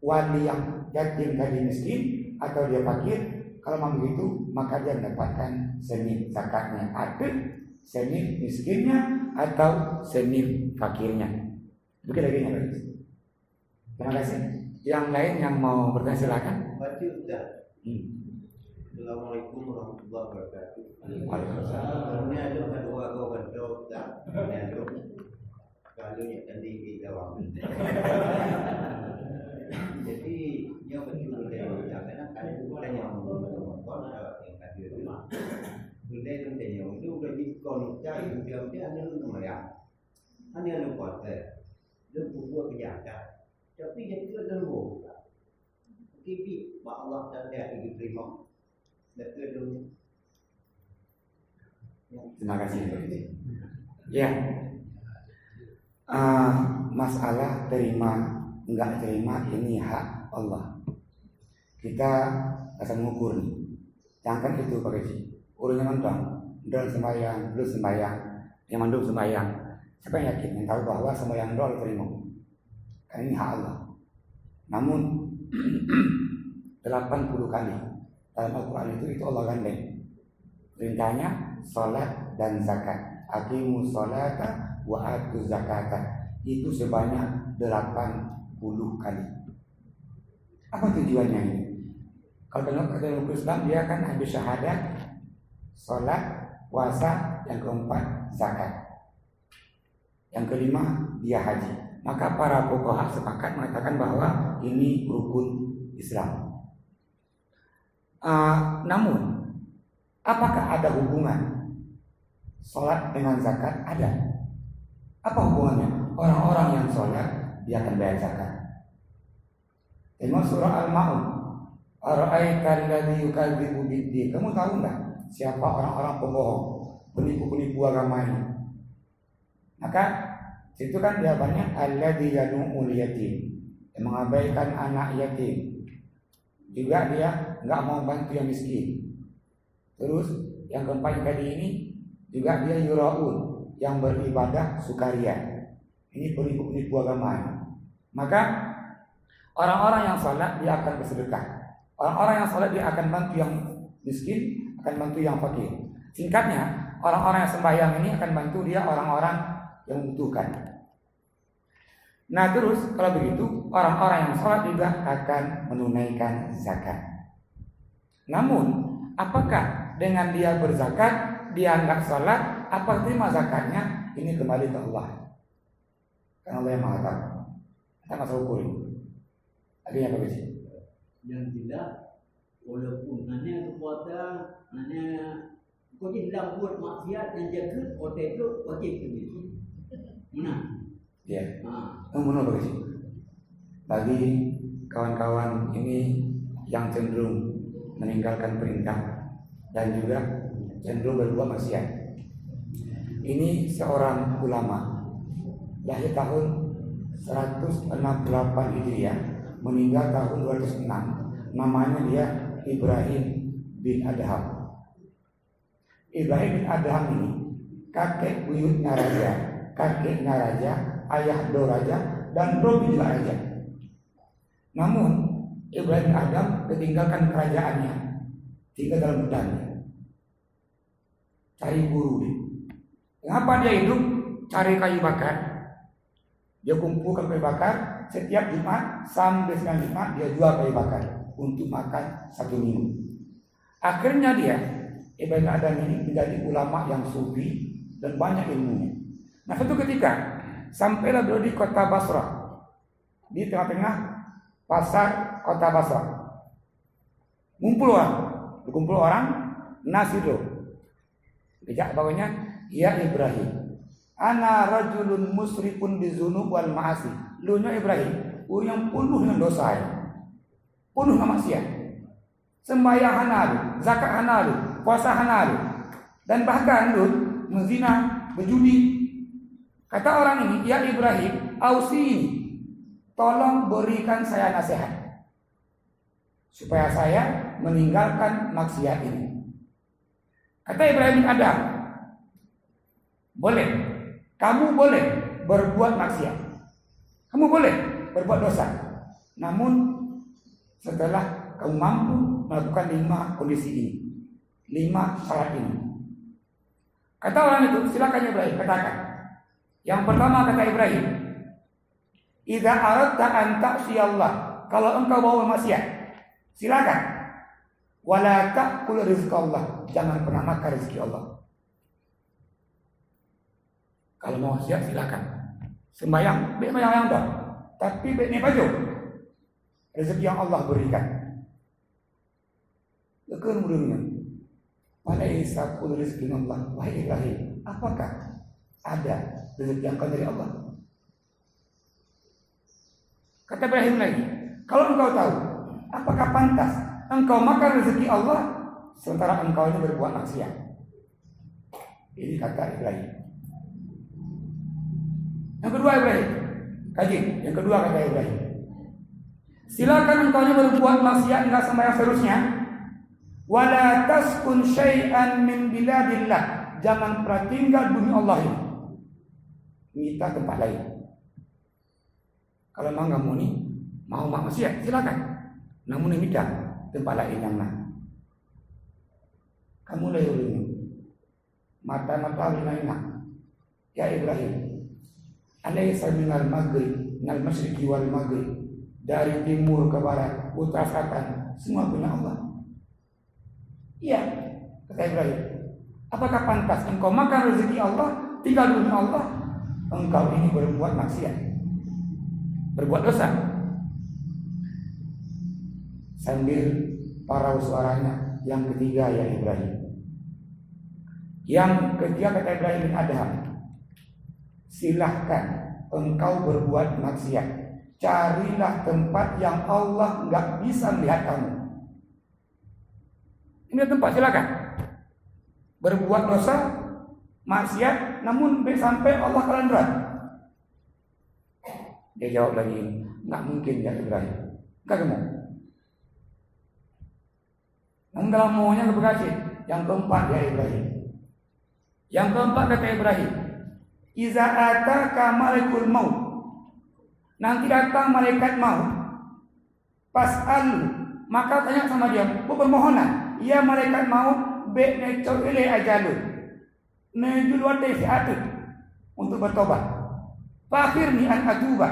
wali yang yatim tadi miskin atau dia fakir? Kalau memang begitu maka dia mendapatkan seni zakatnya, ada seni miskinnya atau seni fakirnya. Begitu lagi ya. Terima kasih. Yang lain yang mau bertanya silakan. Baca sudah. Assalamualaikum warahmatullahi wabarakatuh. Waalaikumsalam. Ini ada kedua kawan dokter. Ini ada kalau yang tadi jawab. Jadi yang betul dia karena kalau bukan yang menonton yang tadi rumah. Benda itu tanya itu udah diskon cari dia ada lu nomornya. Hanya lu kuasa. Dia buat kerja. Tapi dia itu ada lu. Tapi Allah dan dia diterima. Terima kasih. Ya, masalah terima enggak terima ini hak Allah. Kita asal mengukur nih. Jangan itu Pak Haji. Urunya mentong, dol sembahyang, yang mandul sembahyang. Siapa yang yakin, yang tahu bahwa sembahyang dol terima? Karena ini hak Allah. Namun 80 kali dalam Al-Quran itu Allah gandeng. Perintahnya salat dan zakat. Aqimus salata wa atuz zakata. Itu sebanyak 80 kali. Apa tujuannya ini? Kalau dalam Islam dia kan habis syahadat, salat, puasa, yang keempat zakat. Yang kelima dia haji. Maka para fuqaha sepakat mengatakan bahwa ini rukun Islam. Namun apakah ada hubungan sholat dengan zakat? Ada. Apa hubungannya? Orang-orang yang sholat dia akan bayar zakat. Tengok surah Al-Ma'un. Ara'aita alladzi yukadzibu bid-din. Kamu tahu enggak siapa orang-orang pembohong, penipu-penipu agama ini? Maka situ kan jawabannya alladzi yad'ul yatim, yang mengabaikan anak yatim. Juga dia nggak mau bantu yang miskin. Terus yang keempat yang tadi ini juga dia yuraun, yang beribadah sukaria. Ini penipu-penipu agama. Maka orang-orang yang salat dia akan bersedekah. Orang-orang yang salat dia akan bantu yang miskin, akan bantu yang fakir. Singkatnya, orang-orang yang sembahyang ini akan bantu dia orang-orang yang membutuhkan. Nah terus kalau begitu orang-orang yang sholat juga akan menunaikan zakat. Namun apakah dengan dia berzakat dia nggak sholat, apa terima zakatnya? Ini kembali ke Allah. Karena Allah yang maha tahu. Kita nggak usah ukur. Ada yang apa sih? Yang tidak walaupun hanya kekuatan hanya kau tidak buat maksiat yang jaga hotel itu wajib begitu. Nah. Ya, benar bagus. Bagi kawan-kawan ini yang cenderung meninggalkan perintah dan juga cenderung berbuat maksiat. Ini seorang ulama lahir tahun 168 Hijriah, meninggal tahun 206. Namanya dia Ibrahim bin Adham. Ibrahim bin Adham ini kakek buyutnya raja, kakeknya raja, ayah do raja, dan Robi juga raja. Namun Ibrahim bin Adham ditinggalkan kerajaannya, tinggal dalam hutannya, cari buru dia. Kenapa dia hidup? Cari kayu bakar. Dia kumpulkan kayu bakar setiap Jumat sampai siang Jumat, dia jual kayu bakar untuk makan satu minggu. Akhirnya dia Ibrahim bin Adham ini menjadi ulama yang sufi dan banyak ilmunya. Nah, suatu ketika sampailah beliau di kota Basra, di tengah-tengah pasar kota Basra. Berkumpul orang nasido. Bijak bawahnya, ya Ibrahim, ana rajulun musrifun bizunub wal ma'asi. Lunya Ibrahim, orang yang penuh dengan dosa, penuh dengan maksiat. Sembahyang hanalu, zakat hanalu, puasa hanalu, dan bahkan lu menzina, berjudi. Kata orang ini, ya Ibrahim, ausini, tolong berikan saya nasihat supaya saya meninggalkan maksiat ini. Kata Ibrahim bin Adham, boleh, kamu boleh berbuat maksiat, kamu boleh berbuat dosa, namun setelah kamu mampu melakukan 5 kondisi ini, 5 syarat ini. Kata orang itu, silakan Ibrahim, katakan. Yang pertama kata Ibrahim, idza aradta an ta'siyallah, kalau engkau mau maksiat, silakan. Wala ta'kul rizqallah, jangan pernah makan rezeki Allah. Kalau mau maksiat silakan. Sembahyang, yang dah. Tapi ini baju rezeki yang Allah berikan. Kemudian, walaisa kullu rizqin Allah. Wahai Ibrahim, apakah ada rezeki yang dari Allah? Kata Ibrahim lagi, kalau engkau tahu, apakah pantas engkau makan rezeki Allah sementara engkau ini berbuat maksiat? Ini kata Ibrahim. Yang kedua Ibrahim, kaji. Yang kedua kata Ibrahim, silakan engkau ini berbuat maksiat enggak sembahyang seterusnya. Wala taskun syai'an min biladillah, jangan pernah tinggal bumi Allah ini. Minta tempat lain. Kalau memang kamu ini mau maksiat, silakan. Namun ini minta tempat lain yang lain. Kamu lahir ini mata-mata lina. Ya Ibrahim, alaysa minal maghrib, minal masyriqi wal maghrib, dari timur ke barat, utara selatan, semua punya Allah. Iya, kata Ibrahim. Apakah pantas engkau makan rezeki Allah, tinggal dunia Allah, engkau ini berbuat maksiat, berbuat dosa? Sambil parau suaranya, yang ketiga ya Ibrahim. Yang ketiga kata Ibrahim bin Adham, silahkan engkau berbuat maksiat, carilah tempat yang Allah nggak bisa melihat kamu. Ini tempat, silakan berbuat dosa, maksiat, namun sampai Allah kalian berat. Dia jawab lagi, nggak mungkin ya Ibrahim, nggak mau. Namun dalam maunya keberkasih. Yang keempat ya Ibrahim. Yang keempat kata Ibrahim, iza ataka malakul maut, nanti datang malaikat maut, pas'al, maka tanya sama dia, permohonan. Ya malaikat maut, be necok ile ajalun, nejul wadai fi'atun, untuk bertobat. Fakhirni an atuba.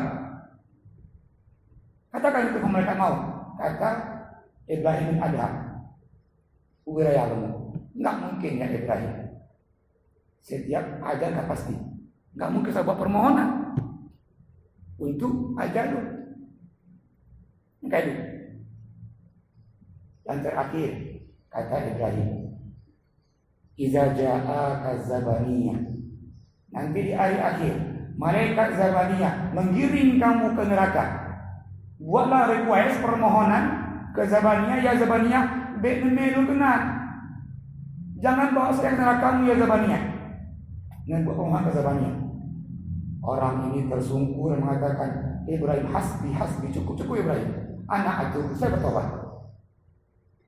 Katakan itu ke malaikat maut. Kata Ibrahim bin Adham, wirayalamu, enggak mungkin ya Ibrahim. Setiap ajal enggak pasti. Enggak mungkin saya buat permohonan untuk ajalun. Enggak itu. Yang terakhir kata Ibrahim, iza ja'aka zabaniyah, nanti di hari akhir malaikat zabaniyah menggiring kamu ke neraka. Buatlah request permohonan ke Zabaniyah, ya Zabaniyah, melu kena. Jangan bawa saya ke neraka ya Zabaniyah. Dan buat pemohon ke Zabaniyah. Orang ini tersungkur mengatakan, Ibrahim hasbi, cukup Ibrahim. Anak itu, saya bertobat.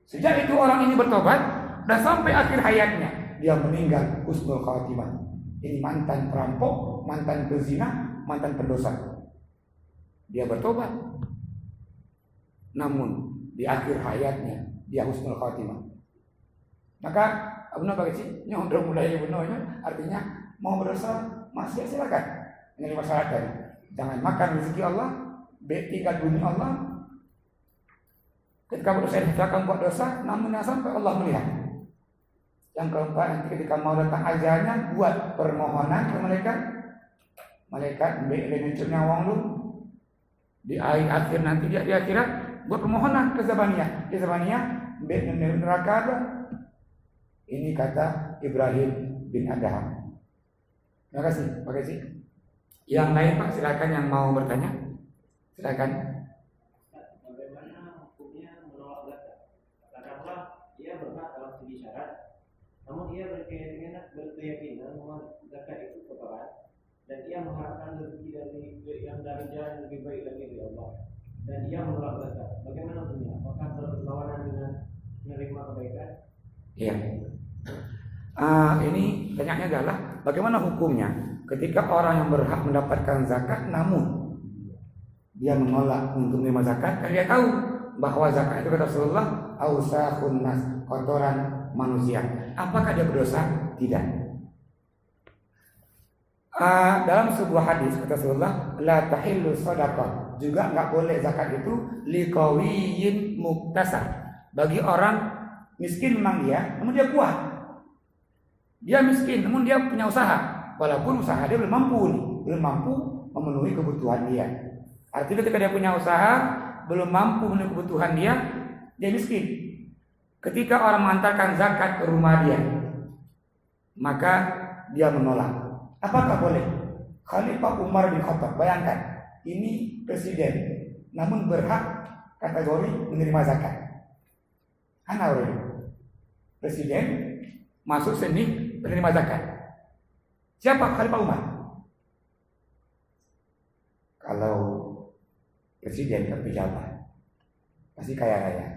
Sejak itu orang ini bertobat dan sampai akhir hayatnya dia meninggal husnul khatimah. Ini mantan perampok, mantan pezina, mantan pendosa. Dia bertobat. Namun di akhir hayatnya dia husnul khatimah. Maka Abuna bagi nyondong mulai benonya artinya mau berdosa masih silakan. Ini masyarakat. Jangan makan rezeki Allah, tinggal bumi Allah. Ketika berdosa silakan buat dosa, namun yang sampai Allah melihat. Yang keempat, nanti ketika mau datang ajalnya, buat permohonan ke malaikat. Malaikat mencurnya wong lu. Di akhir nanti dia di akhirat buat permohonan ke Zabaniyah. Di Zabaniyah neraka ada. Ini kata Ibrahim bin Adham. Terima kasih. Yang lain Pak, silakan yang mau bertanya. Silakan. Bagaimana hukumnya menolak zakat? Katakanlah ia berhak dalam segi syarat, namun ia berkeyakinan bahwa zakat itu kotoran dan ia mengharapkan rezeki dari jalan lebih baik lagi dari Allah dan ia menolak zakat. Bagaimana hukumnya? Apakah berlawanan dengan menerima kebaikan? Iya. Ini pertanyaannya adalah bagaimana hukumnya ketika orang yang berhak mendapatkan zakat namun dia menolak untuk menerima zakat karena dia tahu bahwa zakat itu kata Rasulullah ausakhun nas, kotoran manusia. Apakah dia berdosa? Tidak. Dalam sebuah hadis kata Rasulullah la tahillu shadaqah, juga enggak boleh zakat itu liqawiyyin muktasab, bagi orang miskin memang dia, namun dia kuat. Dia miskin, namun dia punya usaha. Walaupun usaha dia belum mampu memenuhi kebutuhan dia. Artinya ketika dia punya usaha, belum mampu memenuhi kebutuhan dia miskin. Ketika orang mengantarkan zakat ke rumah dia, maka dia menolak. Apakah boleh? Khalifah Umar bin Khattab, bayangkan, ini presiden, namun berhak kategori menerima zakat. Presiden masuk sini penerima zakat. Siapa Khalifah Umar? Kalau presiden dan pejabat pasti kaya raya.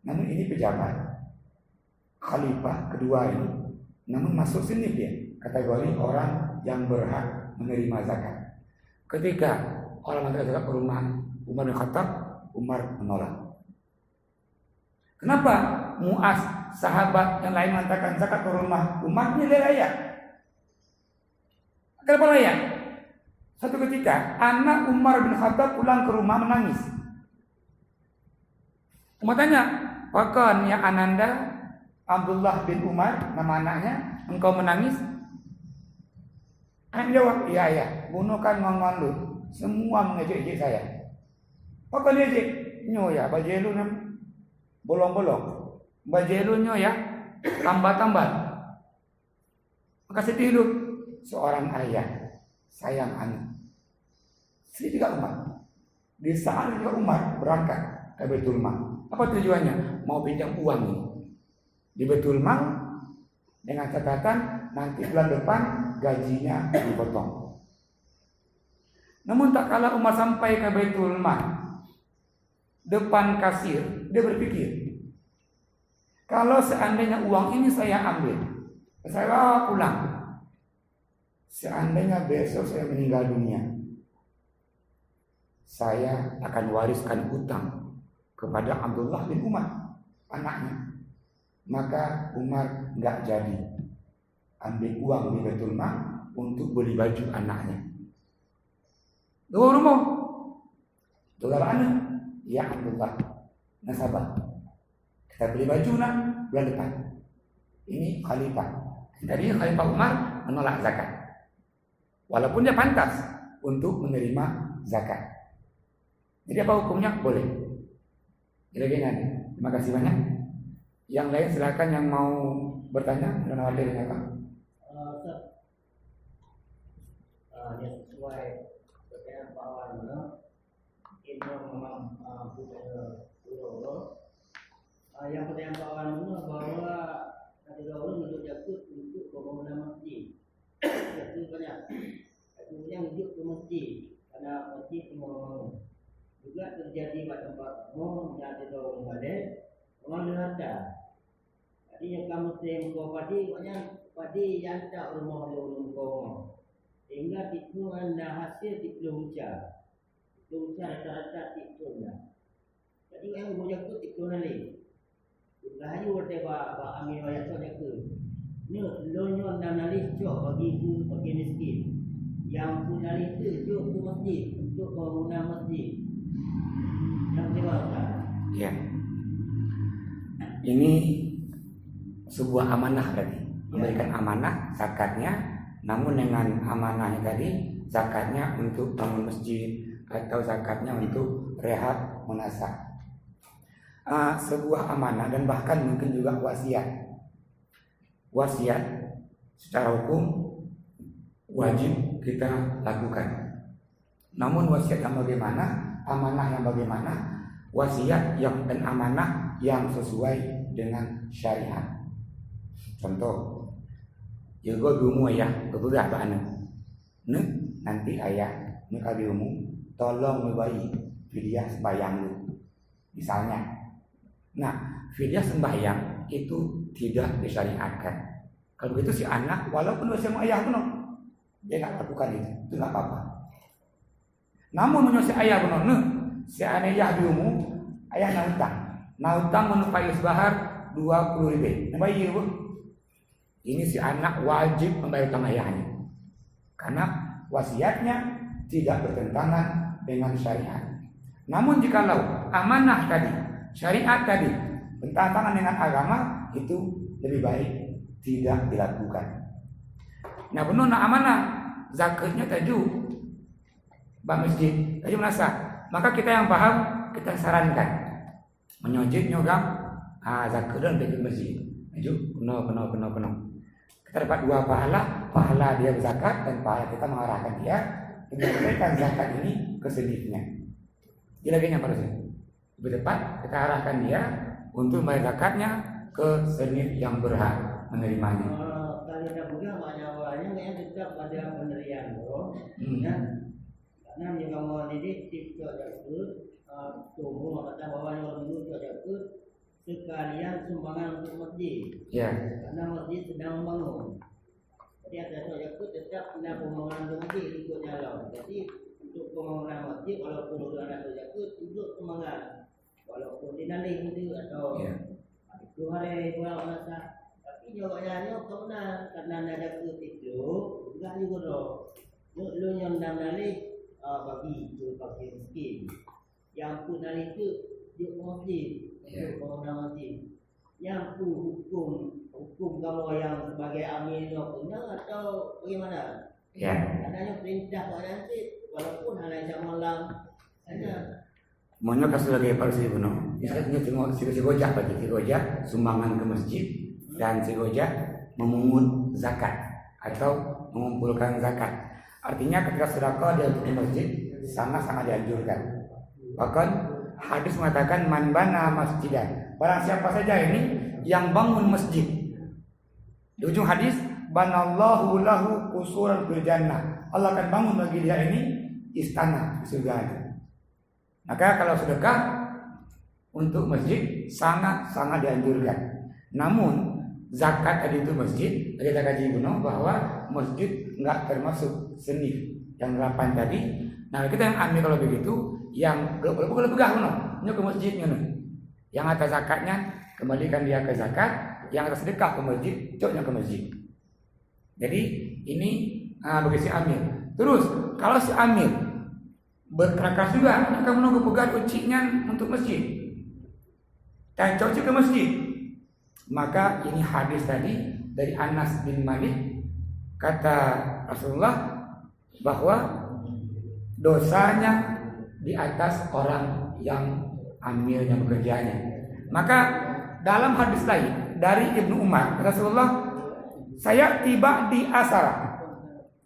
Namun ini pejabat, Khalifah kedua ini, namun masuk sini dia kategori orang yang berhak menerima zakat. Ketika orang mengantar zakat ke rumah Umar bin Khattab, Umar menolak. Kenapa? Mu'az, sahabat yang lain mengantarkan zakat ke rumah Umar, ini layak. Kenapa layak? Satu ketika anak Umar bin Khattab pulang ke rumah menangis. Umar tanya, "Wakan ya Ananda Abdullah bin Umar, nama anaknya, engkau menangis?" Anak jawab, "Iya, bunuhkan mangandu. Semua mengejek-ejek saya." Wakan dia ejek, "Nyo ya, bajelu nam bolong-bolong. Bajelu nyo ya, tambah-tambah." Maka sedih hidup seorang ayah sayang anak. Sedih juga Umar. Di saat juga Umar berangkat ke Baitul Mal. Apa tujuannya? Mau pinjam uang ini di Baitul Mal dengan catatan nanti bulan depan gajinya dipotong. Namun tak kala Umar sampai ke Baitul Mal, depan kasir, dia berpikir, kalau seandainya uang ini saya ambil, saya bawa pulang, seandainya besok saya meninggal dunia, saya akan wariskan utang kepada Abdullah bin Umar, anaknya. Maka Umar nggak jadi ambil uang di Baitul Mal untuk beli baju anaknya. Dua rumah, dua anak, ya Abdullah, nasabah. Kita beli baju nak bulan depan. Ini khalifah. Jadi Khalifah Umar menolak zakat. Walaupun dia pantas untuk menerima zakat. Jadi apa hukumnya? Boleh. Kira-kira. Terima kasih banyak. Yang lain silakan yang mau bertanya. Dan awal dari apa? Yang sesuai pertanyaan Pak Wan, ini memang bukan jadi kat tempat umum yang ada orang balik, orang lelata. Jadi yang kamu tengok padi yang tak rumah kau. Sehingga itu anda hasil tiklum ucap. Tiklum ucap rata-rata tiklum dah. Jadi yang boleh tu tiklum nali. Rahayu teba amin wayat tu jaga. Ni lonyo dan nali cok bagi ibu bagi miskin. Yang pun nali tu cok ke masjid untuk bangunan masjid. Yang teba tak? Ya. Ini sebuah amanah tadi. Memberikan amanah zakatnya, namun dengan amanahnya tadi zakatnya untuk bangun masjid atau zakatnya untuk rehab munasab. Sebuah amanah dan bahkan mungkin juga wasiat. Wasiat secara hukum wajib kita lakukan. Namun wasiat yang bagaimana, amanah yang bagaimana, wasiat yang dan amanah yang sesuai dengan syariat. Contoh, jaga dumu ayah keberat bana. Nanti ayah ni kabiumu tolong membayi fidyah sembahyang lu. Misalnya. Nah, fidyah sembahyang itu tidak disyariatkan. Kalau begitu si anak walaupun usia ayah pun dia enggak lakukan itu enggak apa-apa. Namun menyusul ayah pun si ayah diumu ayah nautang menupai sebahar 20.000. Membayi bu. Ini si anak wajib membayar utang ayahnya. Karena wasiatnya tidak bertentangan dengan syariat. Namun jikalau amanah tadi, syariat tadi bertentangan dengan agama, itu lebih baik tidak dilakukan. Nah, benar amanah zakatnya taju bang masjid, taju menasa. Maka kita yang paham kita sarankan menyojid nyogam zakat dan bagi masjid. Taju penuh. Kita dapat dua pahala dia berzakat dan pahala kita mengarahkan dia memberikan zakat ini ke senifnya. Dia lagi pada sini. Lebih tepat kita arahkan dia untuk membayar zakatnya ke senif yang berhak menerimanya. Kalau dah pegang awalnya yang tetap pada pendirian bro. Ya. Karena jika mau didik tidak jaga tumbuh kata bawahnya dulu tidak jaga sekalian sumbangan untuk masjid. Ya. Karena masjid sedang membangun. Jadi ada jaga tetap ada pembangunan untuk masjid ikut jalan. Jadi untuk pembangunan masjid walaupun sudah ada jaga untuk semangat. Walaupun dinaling itu atau itu hari bulan masa. Tapi jawabannya karena ada jaga itu enggak juga loh. Lu yang nali bagi itu pakai miskin. Yang pun nali itu di masjid. Pembangunan masjid. Yang hukum kalau yang sebagai amin punya atau bagaimana? Ya. Adanya perintah Pak Nanti walaupun hal yang malam hanya Maunya kasih lagi apa sih benar? Misalnya tengok si gojak bagi si gojak sumbangan ke masjid dan si gojak memungut zakat atau mengumpulkan zakat. Artinya ketika sedekah dia untuk masjid sangat-sangat dianjurkan. Bahkan hadis mengatakan man bana masjidan. Barang siapa saja ini yang bangun masjid. Di ujung hadis banallahu lahu qusuran fil jannah. Allah akan bangun bagi dia ini istana di surga. Maka kalau sedekah untuk masjid sangat-sangat dianjurkan. Namun zakat tadi itu masjid, kita kaji benar bahwa masjid enggak termasuk senif yang 8 tadi. Nah, kita yang ambil kalau begitu, yang kalau pegang benar, ini ke masjidnya nih. Yang atas zakatnya kembalikan dia ke zakat, yang atas sedekah ke masjid, coknya ke masjid. Jadi ini bagi si amil. Terus kalau si amil berkerakas juga, akan menunggu pegang ucinya untuk masjid. Dan cocok ke masjid. Maka ini hadis tadi dari Anas bin Malik, kata Rasulullah bahwa dosanya di atas orang yang amil yang bekerjanya. Maka dalam hadis lain dari Ibnu Umar, Rasulullah, saya tiba di asara.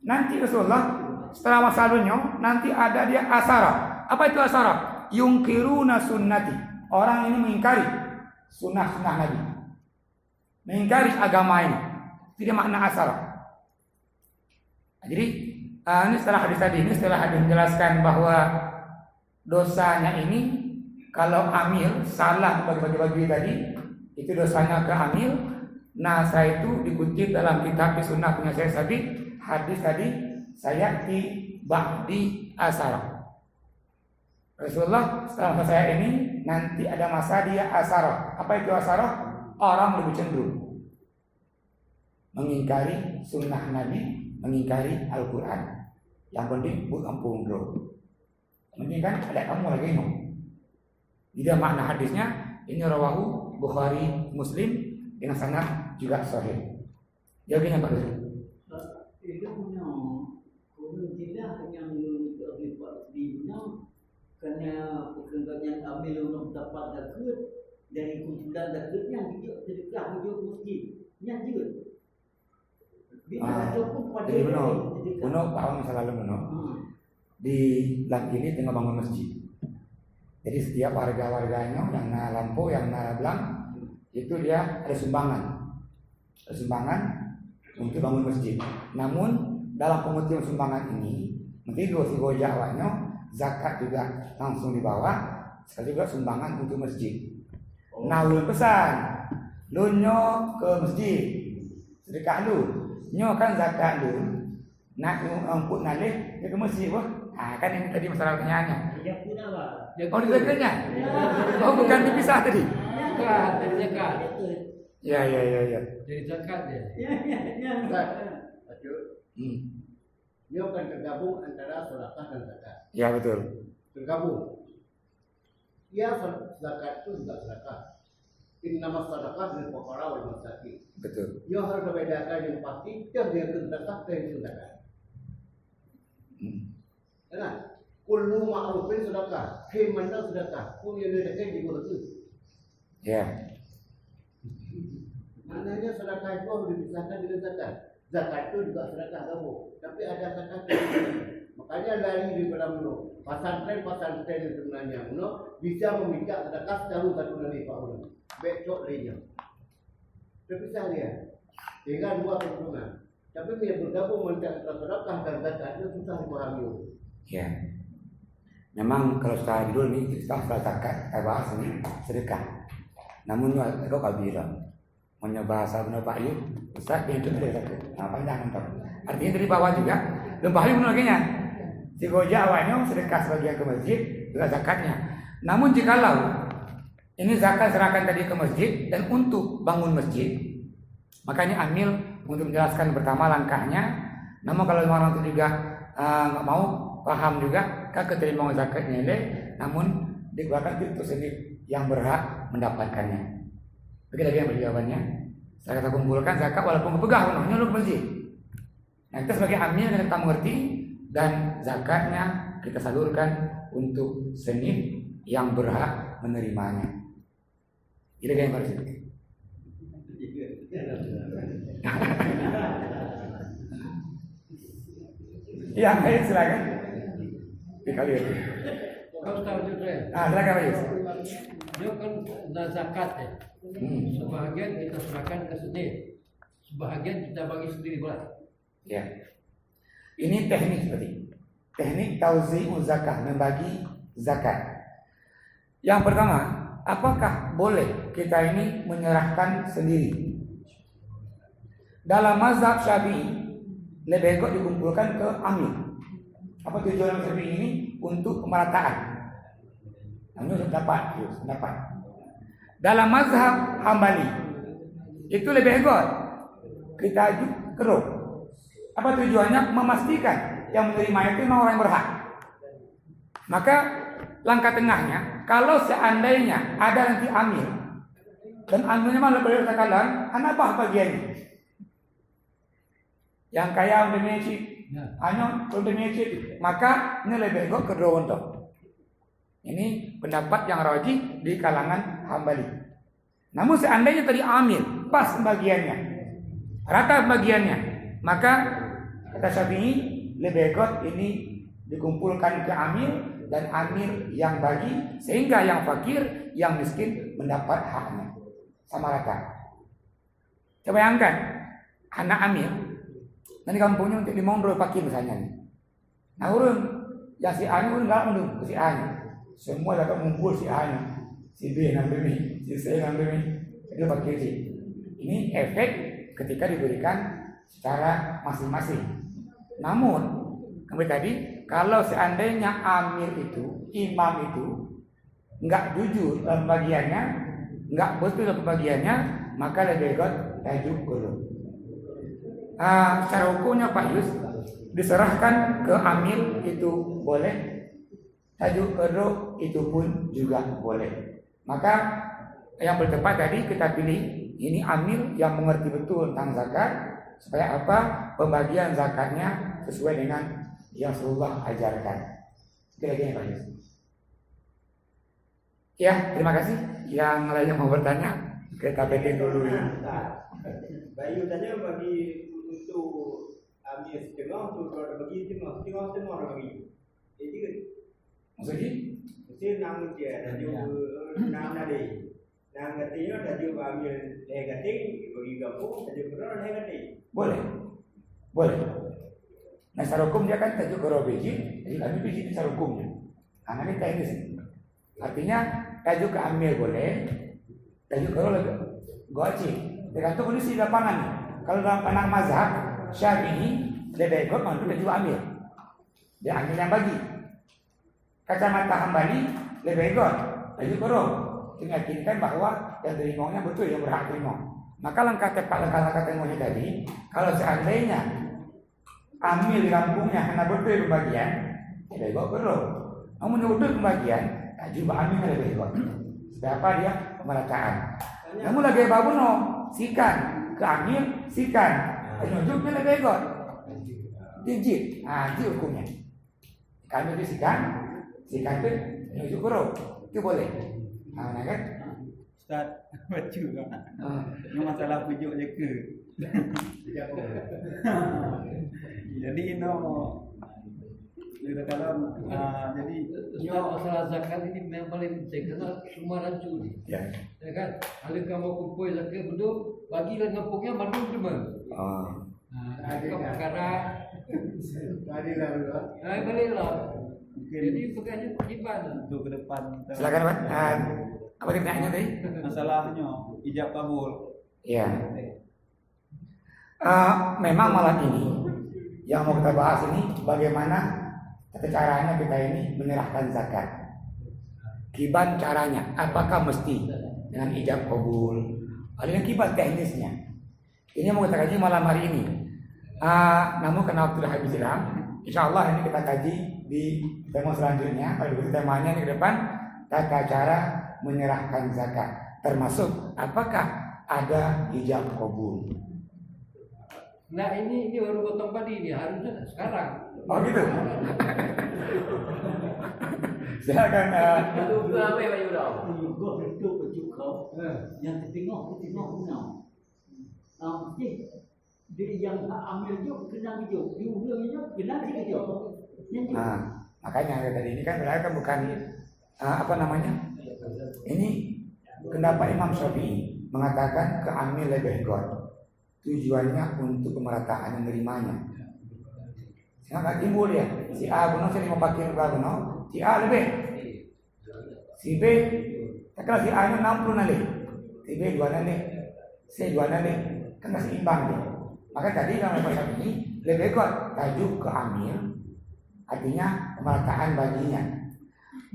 Nanti Rasulullah setelah masa lalunya nanti ada dia asara. Apa itu asara? Yungkiruna sunnati. Orang ini mengingkari sunnah-sunnah Nabi, mengingkari agama ini. Tidak makna asara. Jadi ini setelah hadis tadi ini setelah hadis menjelaskan bahwa dosanya ini kalau amil salah bagi-bagi tadi, itu dosanya ke amil. Nah, saya itu dikutip dalam kitab sunnah punya saya Sabit, hadis tadi saya di ba'di asar. Rasulullah setelah saya ini nanti ada masa dia asar. Apa itu asar? Orang lebih cenderung mengingkari sunnah Nabi, mengingkari Al-Quran. Yang penting ampun bro. Penting kan ada kamu lagi no. Jadi makna hadisnya ini rawahu Bukhari Muslim dengan sanad juga sahih. Jawabnya Pak Rasul. Itu punya tidak yang lebih karena pekerjaan ambil untuk dapat zakat dari kumpulan zakat yang juga sedekah juga masjid yang juga. Jadi benar tahun selalu benar. Di Lang ini tengah bangun masjid. Jadi setiap warga-warganya yang na lampu, yang na belang itu dia ada sumbangan untuk bangun masjid. Namun dalam pengutian sumbangan ini nanti si gojawanya zakat juga langsung dibawa, sekali juga sumbangan untuk masjid. Nah ulun pesan, lu ke masjid, sedekah lu, kan zakat lu, nak ampun nalih ke masjid wah. Kan ini tadi masalah pertanyaannya. Oh di zakatnya? Oh bukan dipisah tadi? Zakat, dari zakat. Ya. Dari zakat ya. Dia akan tergabung antara sedekah dan zakat. Ya betul. Tergabung. Ya zakat itu juga sedekah. Innama sadaqah lil fuqara wal masakin. Betul. Dia harus membedakan yang pasti dan yang sedekah dan yang zakat. Kan? Kullu ma'rufin sedekah, khimanda sedekah, pun yang sedekah di mulut itu. Ya. Maknanya sedekah itu harus dipisahkan dengan zakat. Zakat itu juga sedekah gabung, tapi ada zakat yang makanya lari daripada menu. Pesantren yang sebenarnya menu bisa memijak sedekah setahun satu dari Pak Ulu. Besok lainnya. Terpisah dia. Tinggal dua perhitungan. Tapi yang bergabung antara sedekah dan zakat itu susah dipahami. Ya. Memang kalau secara judul ini kita zakat, bahas ini sedekah. Namun itu kabira. Punya bahasa benar Pak Yu, Ustaz itu zakat. Nah, panjang entah. Artinya dari bawah juga, dan Pak Yu benar laginya. Si goja awalnya sedekah sebagian ke masjid, juga zakatnya. Namun jikalau ini zakat serahkan tadi ke masjid dan untuk bangun masjid, makanya amil untuk menjelaskan pertama langkahnya. Namun kalau orang itu juga nggak mau paham juga, kan keterima zakatnya ini, namun dikeluarkan itu sendiri yang berhak mendapatkannya. Begitu lagi yang berjawabannya. Saya kata kumpulkan zakat walaupun berpegang penuhnya lu ke masjid. Nah kita sebagai amil yang kita mengerti dan zakatnya kita salurkan untuk senin yang berhak menerimanya. Itu yang harus. Ya, ayo silakan. Dikali itu. Kau tahu juga ya? Silakan Pak Yus. Dia kan zakat ya. Sebahagian kita serahkan ke sedih, sebahagian kita bagi sendiri pula. Ya. Ini teknik seperti teknik tauzi'u zakat, membagi zakat. Yang pertama, apakah boleh kita ini menyerahkan sendiri? Dalam mazhab Syafi'i lebih baik dikumpulkan ke amil. Apa tujuan Syafi'i ini? Untuk pemerataan. Amil dapat. Dalam mazhab Hambali itu lebih baik kita keruk. Apa tujuannya? Memastikan yang menerima itu memang orang yang berhak. Maka langkah tengahnya, kalau seandainya ada nanti amil dan amilnya malah boleh terkadang, apa bagiannya? Yang kaya untuk mencit, hanya untuk mencit, maka ini lebih baik kedua untuk. Ini pendapat yang rajih di kalangan Hambali. Namun seandainya tadi amil, pas bagiannya, rata bagiannya, maka kata Syafi'i lebih baik ini dikumpulkan ke amil dan amil yang bagi sehingga yang fakir, yang miskin mendapat haknya sama rata. Coba bayangkan anak amil nanti kampungnya untuk 5 fakir misalnya. Nah urun yang si A urun enggak menurut si A nya. Semua dapat ngumpul si A nya, si B ngambil ini, si C ngambil ini, dia pakai C. Ini efek ketika diberikan secara masing-masing. Namun kembali tadi, kalau seandainya amir itu, imam itu nggak jujur dalam bagiannya, nggak betul dalam bagiannya, maka lebih baik tajuk guru. Secara hukumnya Pak Yus, diserahkan ke amir itu boleh, tajuk guru itu pun juga boleh. Maka yang bertepat tadi kita pilih ini amir yang mengerti betul tentang zakat, supaya apa? Pembagian zakatnya sesuai dengan yang Rasulullah ajarkan. Kira-kira Pak Yus. Ya, terima kasih. Yang lain mau bertanya, kita pending dulu ya. Bayu tanya bagi untuk ambil setengah, untuk bagi setengah orang bagi. Jadi Maksudnya? mesti nang dia dan juga nang nade. Nang katanya dan juga ambil negatif bagi kampung dan juga orang negatif. Boleh. Nah, secara hukum dia kan tajuk guru biji, jadi kami biji secara hukumnya. Karena ini teknis. Artinya tajuk keambil boleh, tajuk guru lebih goci. Tergantung kondisi di lapangan. Kalau dalam panang mazhab Syafi'i lebih baik mantu tajuk ambil. Dia ambil yang bagi. Kacamata Hambali lebih baik tajuk guru. Meyakinkan bahwa yang terimanya betul, yang berhak terima. Maka langkah temunya tadi, kalau seandainya ambil di kampungnya karena betul pembagian, lebih baik guru. Namun yang betul pembagian, tajuk ambil lebih baik. Supaya apa dia? Pemerataan. Namun lagi babuno, sikan, keambil, sikan. Penunjuknya lebih baik. Dijit, itu hukumnya. Kami itu sikan itu penunjuk guru. Itu boleh. Nah kan? Ustaz, baca kan? Ini masalah pujuk je ke? Jadi kalau jadi Ya, masalah zakat ini memang paling penting karena semua rancu ni. Ya. Ya kan? Kalau kamu kumpul zakat betul, bagilah ngapungnya mandu cuma. Ada perkara. Balilah. Jadi bukannya kewajiban. untuk ke depan Silakan Pak. Apa pertanyaannya tadi? masalahnya ijab kabul. Ya. Memang malam ini yang mau kita bahas ini bagaimana caranya kita ini menyerahkan zakat. Kiban caranya, apakah mesti dengan ijab kabul? Ada yang kiban teknisnya. Ini yang mau kita kaji malam hari ini. Namun karena waktu sudah habis silam, insya Allah ini kita kaji di tema selanjutnya. Pada temanya ini ke depan tata cara menyerahkan zakat, termasuk apakah ada ijab kabul. Nah ini baru potong padi ini harusnya sekarang. Oh gitu. Silakan. Itu ke apa Pak Yudo? Juga bentuk baju kau yang tengok punya. Mesti dia yang ambil juga kena hijau, di ulangnya kena hijau. Makanya tadi ini kan berarti bukan apa namanya? Ini pendapat Imam Syafi'i mengatakan keamil lebih baik. Tujuannya untuk pemerataan yang menerimanya. Sehingga nggak timbul ya. Si A benar saya mau pakai berapa benar? Si A lebih. Si B, kalau si A nya 60 nanti, si B 2 nanti, C 2 nanti, kan masih imbang dia. Maka tadi dalam bahasa ini lebih baik tajuk keamil, artinya pemerataan baginya.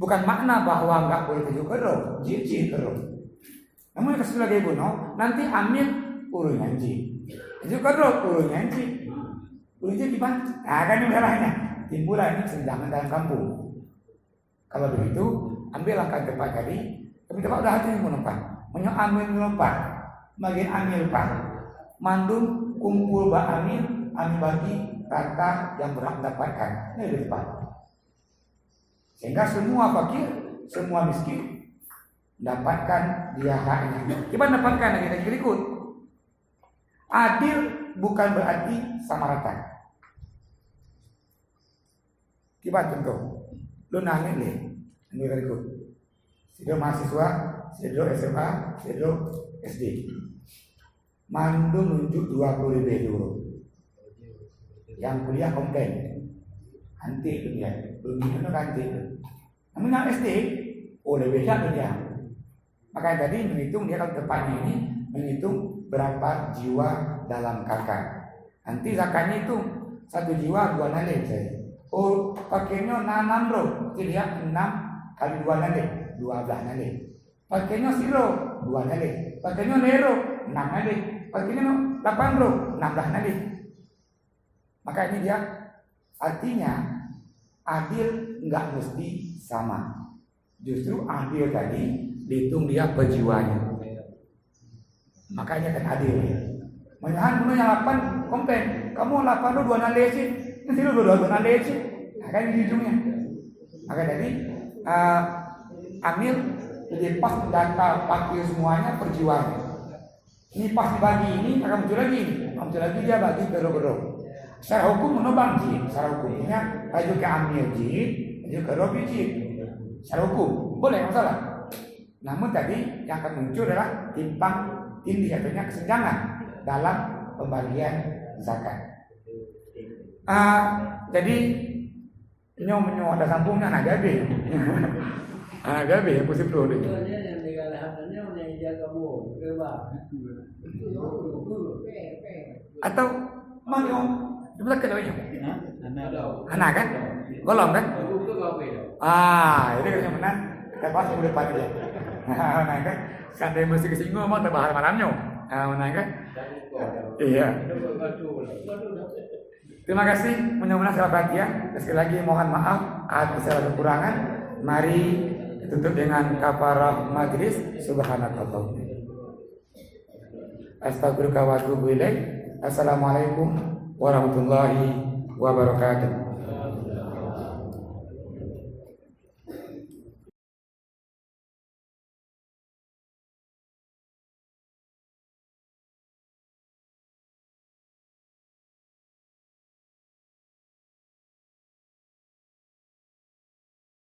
Bukan makna bahwa nggak boleh tajuk keruk, jiji keruk. Namun yang sebagai bunuh, nanti amil urun nyanyi. Tajuk keruk urun nyanyi. Urun nyanyi gimana? Nah kan ini salahnya. Timbulah ini kesenjangan dalam kampung. Kalau begitu, ambil langkah tepat tadi. Tapi tepat udah hati menumpang. Menyo amil menumpang. Bagian amil pak. Mandum kumpul ba amil bagi rata yang berhak mendapatkan. Ini lebih tepat. Sehingga semua fakir, semua miskin dapatkan dia haknya. Kita dapatkan lagi kita ikut. Adil bukan berarti sama rata. Kita contoh, lu nanya nih, ini ikut. Sudah mahasiswa, sudah SMA, sudah SD. Mandu nunjuk 20 lebih dulu. Yang kuliah komplain. Nanti itu dia, belum itu nanti. Namun yang SD, lebih beda dia. Makanya tadi menghitung dia kalau tepatnya ini menghitung berapa jiwa dalam kakak. Nanti zakatnya itu 1 jiwa 2 nalih saya. Pakainya 6 bro, jadi dia 6 kali 2 nalih, 12 nalih. Pakainya siro 2 nalih, pakainya nero 6 nalih, pakainya 8 bro 16 nalih. Maka ini dia artinya adil nggak mesti sama. Justru adil tadi dihitung dia per jiwanya. Makanya kan adil. Menahan punya 8 komplain. Kamu 8 lu 2 nalih sih. Nanti lu 2 nalih sih. Nah, kan di ujungnya. Maka tadi amil dilepas data pakai semuanya per jiwanya. Ini pas dibagi ini akan muncul lagi ini. Muncul lagi dia bagi gero-gero. Secara hukum menobang jin. Secara hukumnya ayo ke amil jin, ayo ke robi jin. Secara hukum boleh masalah. Namun tadi yang akan muncul adalah timpang tindih artinya kesenjangan dalam pembagian zakat. Jadi nyow ada sambungnya anak gabe. Anak gabe yang pusing dulu. Yang dikalahannya yang jaga bu, Atau mang yang sebelah keduanya. Anak kan? Golong kan? Itu yang benar. Kita bahas minggu depan aja. Nah kan? Sampai mesti kesinggung mau terbahas malamnya. Nah kan? Iya. Terima kasih, mudah-mudahan salah perhatian. Sekali lagi mohon maaf atas segala kekurangan. Mari tutup dengan kafarah majlis. Subhanakallah. Astagfirullah wa atubu ilaik. Assalamualaikum warahmatullahi wabarakatuh.